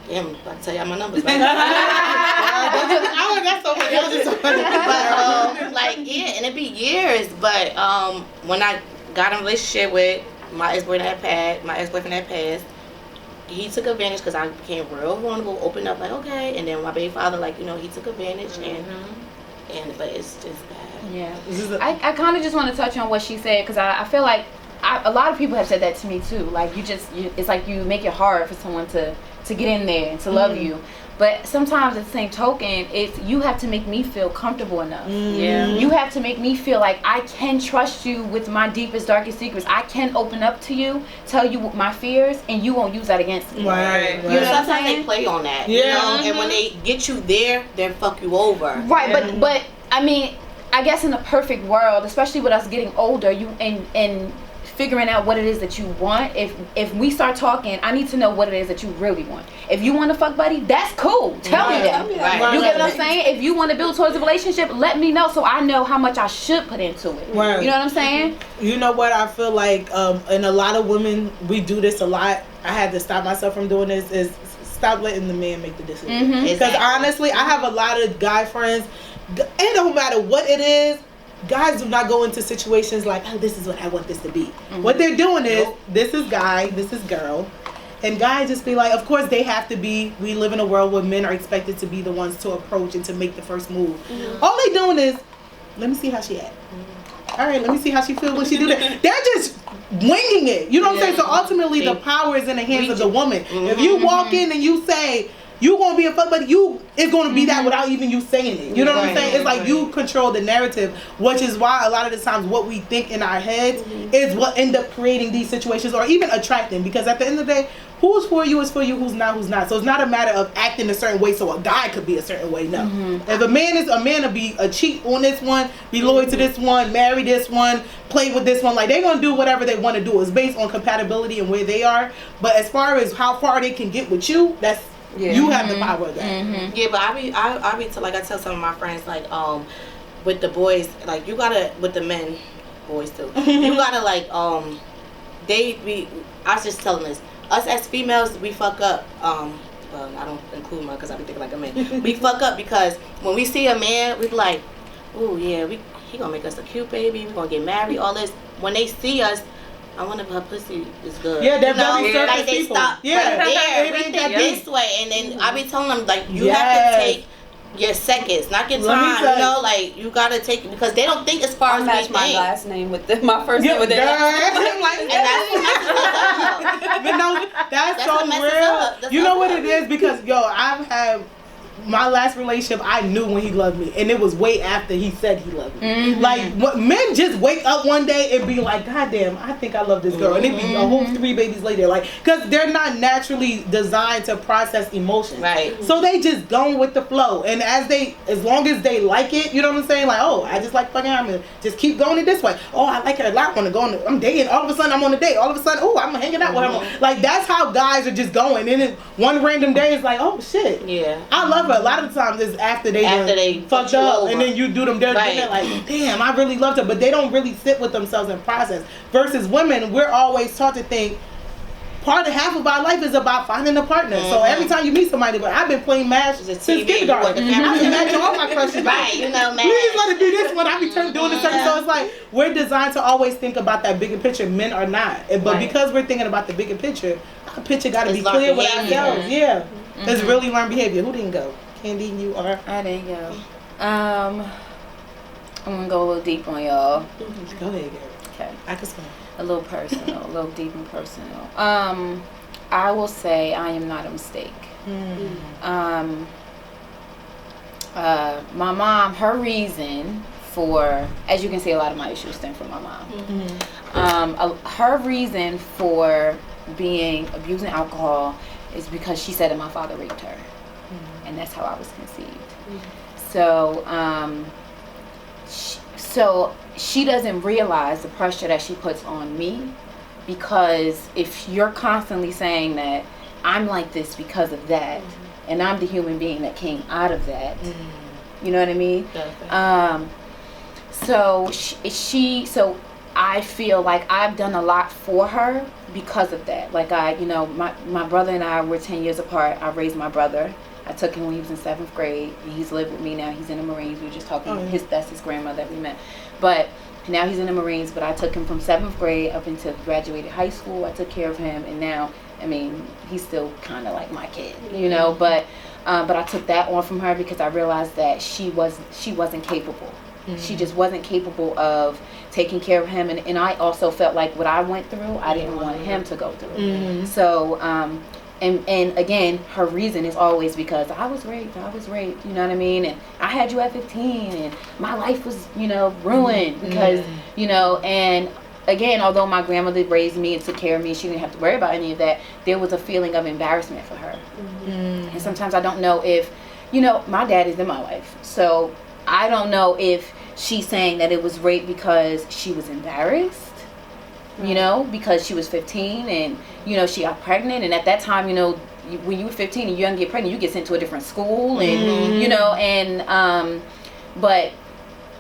damn, I'm about to tell y'all my numbers, right? I got so much, but like, yeah, and it be years, but when I got in a relationship with my ex-boyfriend had passed, he took advantage because I became real vulnerable, opened up like, okay, and then my baby father, like, you know, he took advantage, and but it's just bad. Yeah. I kind of just want to touch on what she said because I feel like a lot of people have said that to me too. Like, it's like you make it hard for someone to get in there and to love you. But sometimes at the same token, it's you have to make me feel comfortable enough. You have to make me feel like I can trust you with my deepest, darkest secrets. I can open up to you, tell you my fears, and you won't use that against me. Right. You know, sometimes they play on that. You know? And when they get you there, they'll fuck you over. Right. But I mean, I guess in the perfect world, especially with us getting older, you and figuring out what it is that you want. If we start talking, I need to know what it is that you really want. If you want a fuck buddy, that's cool. Tell me that. You get what I'm saying? If you want to build towards a relationship, let me know so I know how much I should put into it. You know what I'm saying? You know what I feel like, and a lot of women, we do this a lot. I had to stop myself from doing this, is stop letting the man make the decision. Because honestly, I have a lot of guy friends, and no matter what it is, guys do not go into situations like, oh, this is what I want this to be. What they're doing is, this is guy, this is girl. And guys just be like, of course they have to be, we live in a world where men are expected to be the ones to approach and to make the first move. All they doing is, let me see how she act. All right, let me see how she feels when she do that. They're just winging it. You know what I'm saying? So ultimately the power is in the hands of the woman. If you walk in and you say, you gonna be a fuck buddy. It's gonna be that without even you saying it. You know what I'm saying? It's like you control the narrative, which is why a lot of the times what we think in our heads is what end up creating these situations or even attracting. Because at the end of the day, who's for you is for you, who's not, who's not. So it's not a matter of acting a certain way so a guy could be a certain way. No. If a man is a man to be a cheat on this one, be loyal to this one, marry this one, play with this one, like they're gonna do whatever they want to do. It's based on compatibility and where they are. But as far as how far they can get with you, that's you have the power of that. Yeah, but I be like I tell some of my friends like with the boys, like you gotta, with the men, boys too, you gotta like they be. I was just telling this. Us as females, we fuck up. Well, I don't include mine because I be thinking like a man. We fuck up because when we see a man, we be like, "Oh yeah, he gonna make us a cute baby. We gonna get married. All this." When they see us, I wonder if her pussy is good. Yeah, they're very surface like they people. stop right there. We think this way, and then I be telling them like you have to take your seconds, not your time. You know, like you gotta take it because they don't think as far as match we my think. last name with my first name with their And that's what messes us up. But no, that's so what messes real. up. That's You know what up. it is? Because I've had my last relationship, I knew when he loved me, and it was way after he said he loved me. Like men just wake up one day and be like, "God damn, I think I love this girl," and it be a whole 3 babies later, like because they're not naturally designed to process emotions, right? So they just going with the flow, and as long as they like it, you know what I'm saying? Like, oh, I just like fucking her, I'm gonna just keep going it this way. Oh, I like her a lot. I want to go on. I'm dating. All of a sudden, I'm on a date. All of a sudden, oh, I'm hanging out with her. Like that's how guys are just going. And then one random day is like, oh shit, yeah, I love her. A lot of the times it's after they fucked up, and then you do them dirty, and they're like, damn, I really loved her, but they don't really sit with themselves and process. Versus women, we're always taught to think half of our life is about finding a partner. So every time you meet somebody, but I've been playing MASH since kindergarten. I've been matching all my crushes. Right, you know, MASH. Please let it do this one. I be doing this certain. So it's like we're designed to always think about that bigger picture. Men are not, but because we're thinking about the bigger picture, our picture got to be clear with ourselves. Yeah, it's really learned behavior. Who didn't go? Candy, you are. I didn't go. I'm gonna go a little deep on y'all. Go ahead, girl. Okay. I can smell. A little personal, a little deep and personal. I will say I am not a mistake. My mom, her reason for, as you can see, a lot of my issues stem from my mom. Her reason for abusing alcohol is because she said that my father raped her. And that's how I was conceived. So she doesn't realize the pressure that she puts on me, because if you're constantly saying that I'm like this because of that, and I'm the human being that came out of that, you know what I mean? So I feel like I've done a lot for her because of that. Like my brother and I were 10 years apart. I raised my brother. I took him when he was in 7th grade. He's lived with me now. He's in the Marines. We were just talking. That's his grandmother that we met. But now he's in the Marines. But I took him from 7th grade up until graduated high school. I took care of him, and now, I mean, he's still kind of like my kid, you know. But I took that on from her because I realized that she wasn't capable. She just wasn't capable of taking care of him, and I also felt like what I went through, I didn't want him to go through. So. And again, her reason is always because I was raped, you know what I mean? And I had you at 15, and my life was, ruined because, and again, although my grandmother raised me and took care of me, she didn't have to worry about any of that, there was a feeling of embarrassment for her. And sometimes I don't know if, my dad is in my life, so I don't know if she's saying that it was rape because she was embarrassed, because she was 15 and, she got pregnant. And at that time, when you were 15 and you don't get pregnant, you get sent to a different school and, but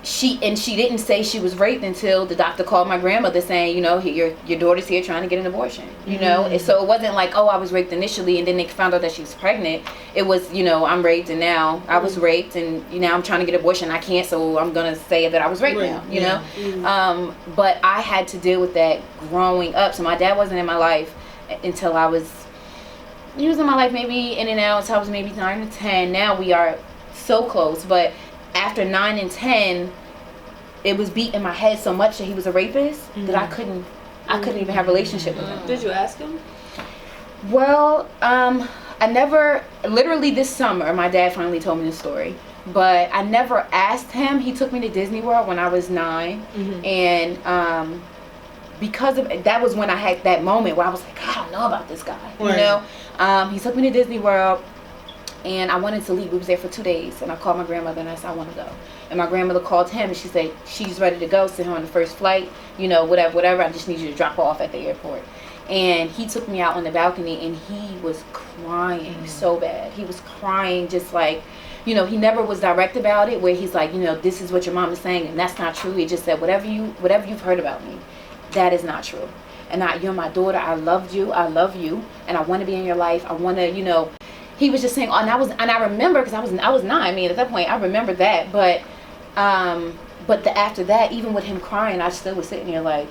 she didn't say she was raped until the doctor called my grandmother saying, your daughter's here trying to get an abortion, and so it wasn't like, oh, I was raped initially and then they found out that she was pregnant. It was, I'm raped and now I was raped and now I'm trying to get an abortion. I can't, so I'm gonna say that I was raped now, but I had to deal with that growing up. So my dad wasn't in my life until he was in my life maybe in and out until I was maybe 9 or 10. Now we are so close, but after 9 and 10, it was beat in my head so much that he was a rapist that I couldn't even have a relationship with him. Did you ask him? Well, I literally this summer, my dad finally told me the story. But I never asked him. He took me to Disney World when I was 9. And because of that was when I had that moment where I was like, I don't know about this guy. You know? He took me to Disney World. And I wanted to leave. We was there for 2 days. And I called my grandmother and I said, I want to go. And my grandmother called him and she said, she's ready to go. Send her on the first flight. You know, whatever. I just need you to drop her off at the airport. And he took me out on the balcony and he was crying so bad. He was crying just like, you know, he never was direct about it where he's like, you know, this is what your mom is saying and that's not true. He just said, whatever you've heard about me, that is not true. And you're my daughter. I love you. And I want to be in your life. I want to, you know. He was just saying, and I remember because I was 9. I mean, at that point, I remember that. But after that, even with him crying, I still was sitting there like,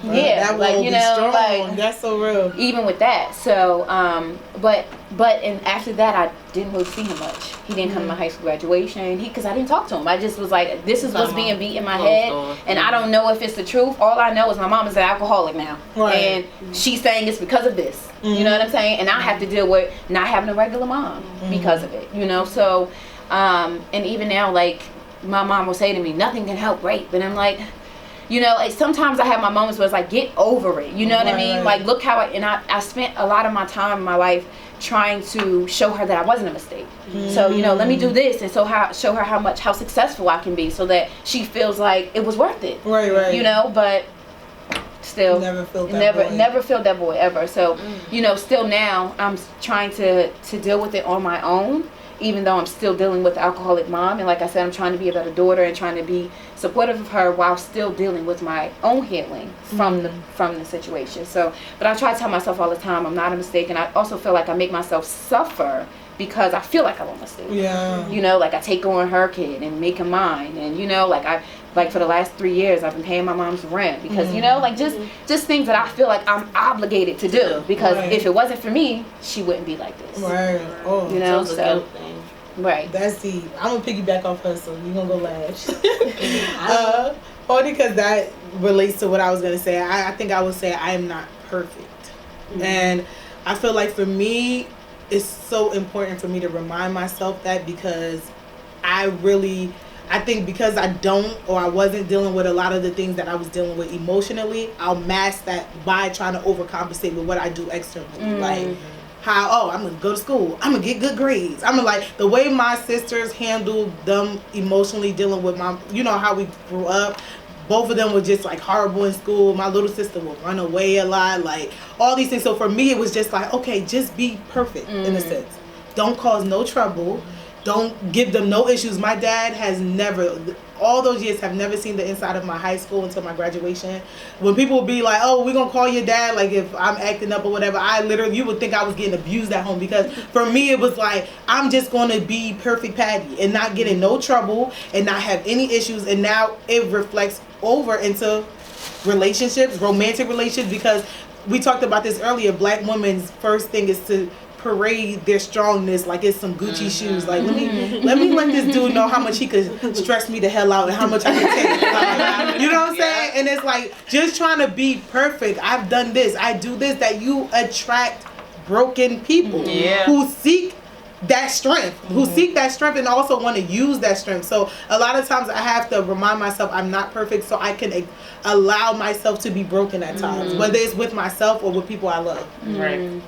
that like, you know, strong. like That's so real. Even with that, so and after that, I didn't really see him much. He didn't come to my high school graduation. Because I didn't talk to him. I just was like, this is what's being beat in my head, and I don't know if it's the truth. All I know is my mom is an alcoholic now, and she's saying it's because of this. You know what I'm saying? And I have to deal with not having a regular mom because of it. You know, so and even now, like my mom will say to me, nothing can help rape, and I'm like. You know, like sometimes I have my moments where it's like, get over it. You know what I mean? Like, look how I spent a lot of my time in my life trying to show her that I wasn't a mistake. So, you know, let me do this and show her how successful I can be so that she feels like it was worth it. Right. You know, but still never felt that void ever. So, you know, still now I'm trying to deal with it on my own. Even though I'm still dealing with alcoholic mom, and like I said, I'm trying to be a better daughter and trying to be supportive of her while still dealing with my own healing from the situation. So, but I try to tell myself all the time, I'm not a mistake, and I also feel like I make myself suffer because I feel like I'm a mistake. Yeah. You know, like I take on her kid and make him mine, and you know, like for the last 3 years, I've been paying my mom's rent because you know, like just things that I feel like I'm obligated to do because if it wasn't for me, she wouldn't be like this. Right. Oh, you know, so. Right. That's deep. I'm gonna piggyback off her, so you're gonna go last. Only because that relates to what I was gonna say. I think I would say I am not perfect, and I feel like for me, it's so important for me to remind myself that because I think because I don't or I wasn't dealing with a lot of the things that I was dealing with emotionally, I'll mask that by trying to overcompensate with what I do externally, like. I'm gonna go to school, I'm gonna get good grades, I'm gonna like the way my sisters handled them emotionally dealing with you know how we grew up, both of them were just like horrible in school. My little sister would run away a lot, like all these things. So for me it was just like, okay, just be perfect in a sense, don't cause no trouble, don't give them no issues. My dad has never, all those years, have never seen the inside of my high school until my graduation. When people would be like, oh, we're going to call your dad, like if I'm acting up or whatever, you would think I was getting abused at home because for me it was like, I'm just going to be perfect Patty and not get in no trouble and not have any issues. And now it reflects over into relationships, romantic relationships, because we talked about this earlier. Black women's first thing is to parade their strongness like it's some Gucci shoes. Like let me let this dude know how much he could stress me the hell out and how much I could take. Like, you know what I'm saying? And it's like just trying to be perfect. I've done this, I do this, that you attract broken people who seek that strength, and also want to use that strength. So a lot of times I have to remind myself I'm not perfect so I can allow myself to be broken at times, whether it's with myself or with people I love. Right.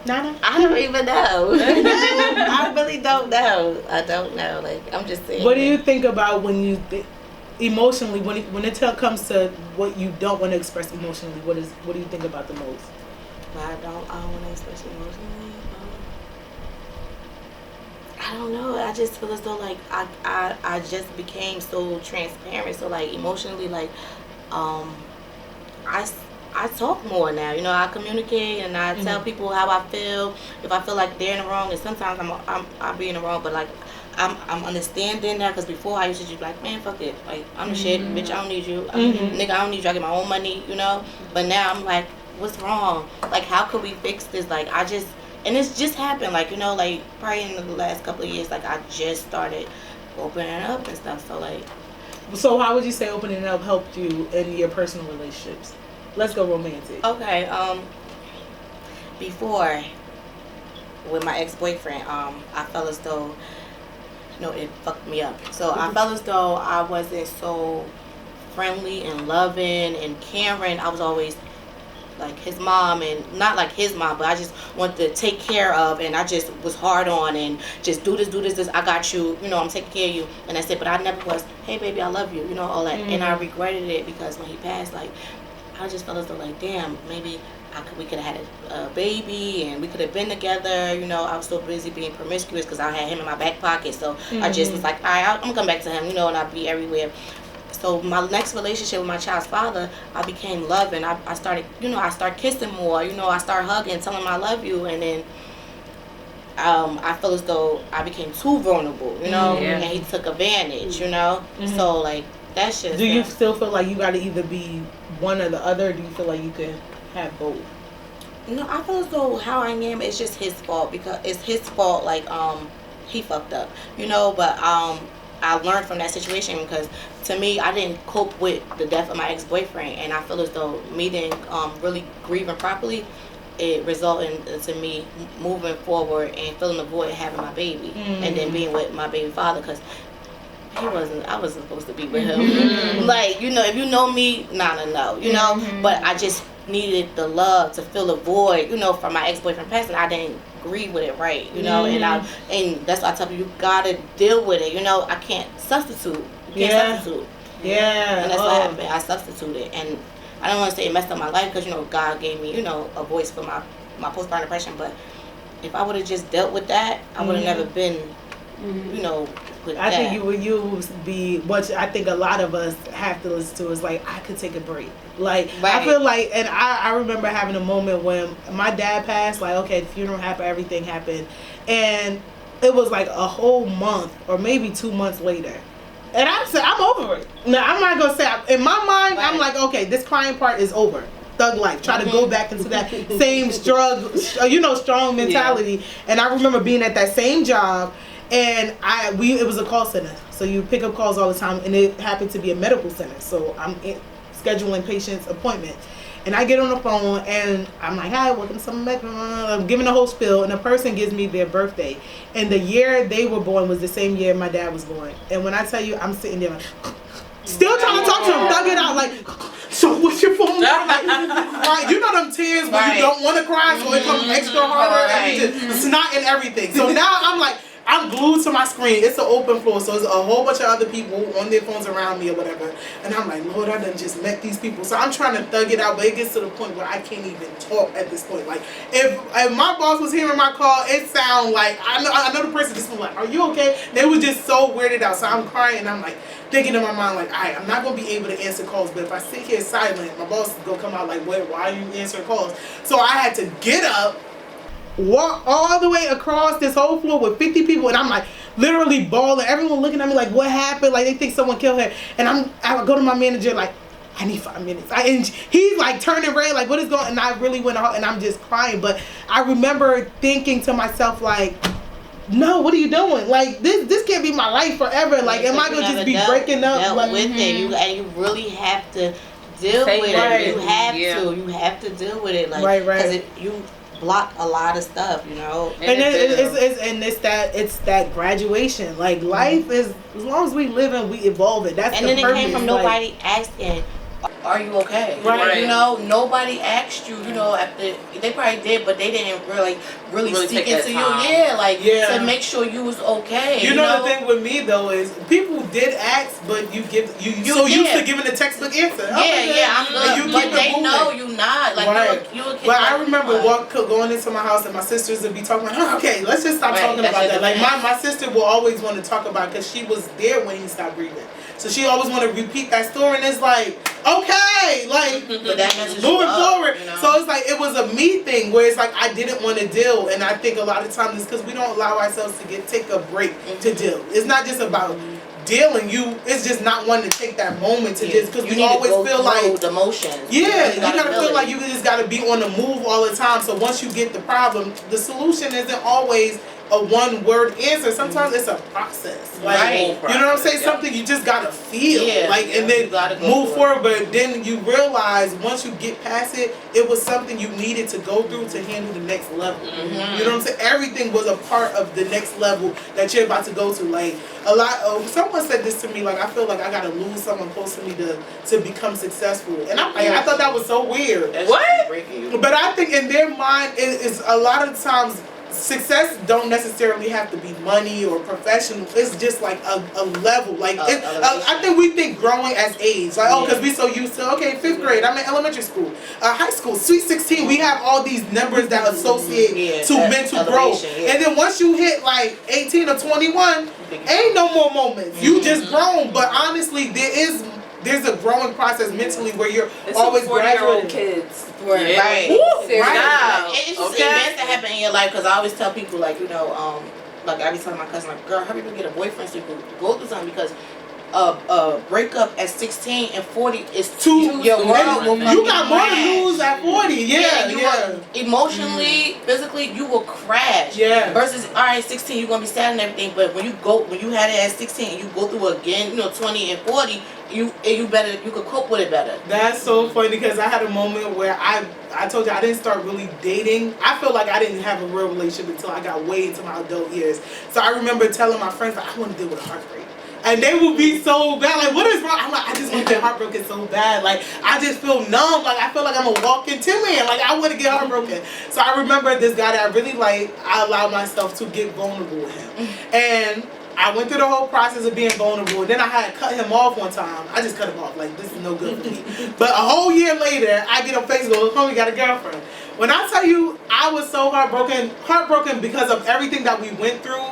Nana? I don't even know. I really don't know. I don't know. Like, I'm just saying. What do you think about when you emotionally, when it comes to what you don't want to express emotionally? What do you think about the most? I don't want to express emotionally. I don't know. I just feel as though like I just became so transparent. So like emotionally, like I talk more now, you know. I communicate and I tell people how I feel. If I feel like they're in the wrong, and sometimes I'm being in the wrong, but like I'm understanding now. Because before I used to just be like, man, fuck it, like I'm the shit, bitch. I don't need you, nigga. I don't need you. I get my own money, you know. But now I'm like, what's wrong? Like, how could we fix this? Like, and it's just happened. Like, you know, like probably in the last couple of years, like I just started opening up and stuff. So like, so how would you say opening up helped you in your personal relationships? Let's go romantic. Okay. before with my ex-boyfriend, I felt as though, it fucked me up. So I felt as though I wasn't so friendly and loving and caring. I was always like his mom, and not like his mom, but I just wanted to take care of, and I just was hard on and just do this, I got you, I'm taking care of you, and that's it. But I never was, hey baby, I love you, all that. And I regretted it because when he passed, like, I just felt as though, like, damn, maybe we could have had a baby and we could have been together. I was so busy being promiscuous because I had him in my back pocket. So I just was like, all right, I'm going to come back to him, and I'll be everywhere. So my next relationship with my child's father, I became loving. I started, I started kissing more. I started hugging, telling him I love you. And then I feel as though I became too vulnerable, and he took advantage, So, like, that's just... Do you still feel like you got to either be one or the other? Or do you feel like you could have both? I feel as though how I am, it's just his fault, because it's his fault, like, he fucked up, but I learned from that situation, because to me, I didn't cope with the death of my ex-boyfriend, and I feel as though me didn't really grieving properly, it resulted into me moving forward and filling the void, having my baby, and then being with my baby father, because I wasn't supposed to be with him. Like, if you know me, no, but I just needed the love to fill the void, from my ex-boyfriend passing. I didn't grieve with it right, and that's why I tell people, you gotta deal with it, I can't substitute. Substitute. Yeah. And that's what happened. I substituted, and I don't want to say it messed up my life, because God gave me, a voice for my postpartum depression, but if I would have just dealt with that, I would have never been, I think you would be what I think a lot of us have to listen to is like, I could take a break. Like, right. I feel like, and I remember having a moment when my dad passed, like, okay, the funeral happened, everything happened, and it was like a whole month or maybe 2 months later. And I said, I'm over it. Now, I'm not going to say, in my mind, I'm like, okay, this crying part is over. Thug life. Try to go back into that same strong mentality. Yeah. And I remember being at that same job, and it was a call center. So you pick up calls all the time, and it happened to be a medical center. So I'm scheduling patients' appointments. And I get on the phone, and I'm like, hi, welcome to some medical. I'm giving the whole spiel, and the person gives me their birthday. And the year they were born was the same year my dad was born. And when I tell you, I'm sitting there like, still trying to talk to him, thug it out, like, so what's your phone number? Like, right, them tears when you don't want to cry, so it comes extra harder, and you just snot and everything. So now I'm like, I'm glued to my screen. It's an open floor, so there's a whole bunch of other people on their phones around me or whatever. And I'm like, Lord, I done just met these people. So I'm trying to thug it out, but it gets to the point where I can't even talk at this point. Like, if my boss was hearing my call, it sound like, I know the person just was like, are you okay? They was just so weirded out. So I'm crying, and I'm like, thinking in my mind, like, all right, I'm not going to be able to answer calls, but if I sit here silent, my boss is going to come out like, why are you answering calls? So I had to get up, walk all the way across this whole floor with 50 people, and I'm like literally bawling. Everyone looking at me like, what happened? Like, they think someone killed her. And I go to my manager like, I need 5 minutes. And he's like turning red, like, what is going on? And I really went out, and I'm just crying. But I remember thinking to myself, like, no, what are you doing? Like, this can't be my life forever. Like, am I gonna just be breaking up? Like, with it, and you really have to deal with it. You have to deal with it. Like, because you block a lot of stuff, And it's that graduation. Like, life is, as long as we live and we evolve it. That's and the then purpose. It came from nobody asking, are you okay? Right. Nobody asked you, after they probably did, but they didn't really seek into you. To make sure you was okay. You know the thing with me though is people did ask, but you so used to giving the textbook answer. I'm good. But they know you not. Like, you a kid. But I remember going into my house, and my sisters would be talking about, okay, let's just stop talking about that. Like, my sister will always want to talk about it because she was there when he stopped breathing. So she always want to repeat that story, and it's like, okay, like, but that moving forward. So it's like, it was a me thing where it's like, I didn't want to deal, and I think a lot of times it's because we don't allow ourselves to take a break to deal. It's not just about dealing, it's just not wanting to take that moment to just, because you always feel like the emotions. Yeah, you gotta feel like you just gotta be on the move all the time. So once you get the problem, the solution isn't always a one-word answer. Sometimes it's a process. Like, you know what I'm saying? Something you just gotta feel. And then move forward. But then you realize once you get past it, it was something you needed to go through to handle the next level. You know what I'm saying? Everything was a part of the next level that you're about to go to. Like, someone said this to me, like, I feel like I gotta lose someone close to me to become successful. And I thought that was so weird. But I think in their mind, it's a lot of times success don't necessarily have to be money or professional. It's just like a level. Like I think we think growing as age, like because we so used to 5th grade. I'm in elementary school, high school, Sweet 16. We have all these numbers that associate to mental growth. And then once you hit like 18 or 21, ain't no more moments. You just grown. But honestly, there's a growing process mentally where you're always graduating. Kids. Right. It's just events that happen in your life, because I always tell people, like, you know, like I be telling my cousin, like, girl, hurry up and get a boyfriend so you can go through something, because a breakup at 16 and 40 is too your world. You got more to lose at 40. Emotionally, physically, you will crash. Versus, all right, 16, you're gonna be sad and everything, but when you had it at 16 and you go through again, 20 and 40, you could cope with it better. That's so funny, because I had a moment where I told you I didn't start really dating. I feel like I didn't have a real relationship until I got way into my adult years. So I remember telling my friends, like, I want to deal with a heartbreak. And they would be so bad, like, what is wrong? I'm like, I just want to get heartbroken so bad. Like, I just feel numb. Like, I feel like I'm a walking tin man. Like, I want to get heartbroken. So I remember this guy that I really like, I allowed myself to get vulnerable with him. And I went through the whole process of being vulnerable. And then I had to cut him off one time. I just cut him off. Like, this is no good for me. But a whole year later, I get on Facebook, look, homie got a girlfriend. When I tell you, I was so heartbroken because of everything that we went through.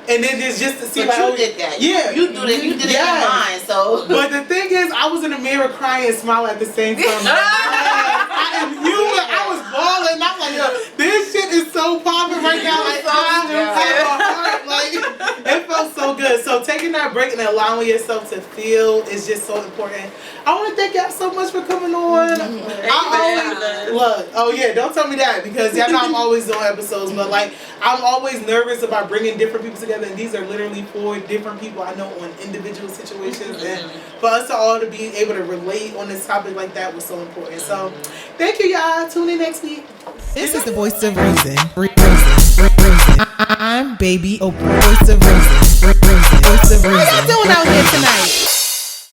And then it's just to see, but like, you did that. Yeah, you did it in your mind. So, but the thing is, I was in the mirror crying and smiling at the same time. I am human. I was balling. I'm like, yo, this shit is so popping right now. Like, I have a heart. Like, it felt so good. So taking that break and allowing yourself to feel is just so important. I want to thank y'all so much for coming on. Don't tell me that, because y'all know I'm always on episodes, but like, I'm always nervous about bringing different people together, and these are literally 4 different people I know on individual situations, and for us to all to be able to relate on this topic like that was so important. So thank you, y'all. Tune in next week. This is the voice of reason. I'm Baby Oprah. Voice of reason. Voice of reason. What y'all doing out here tonight?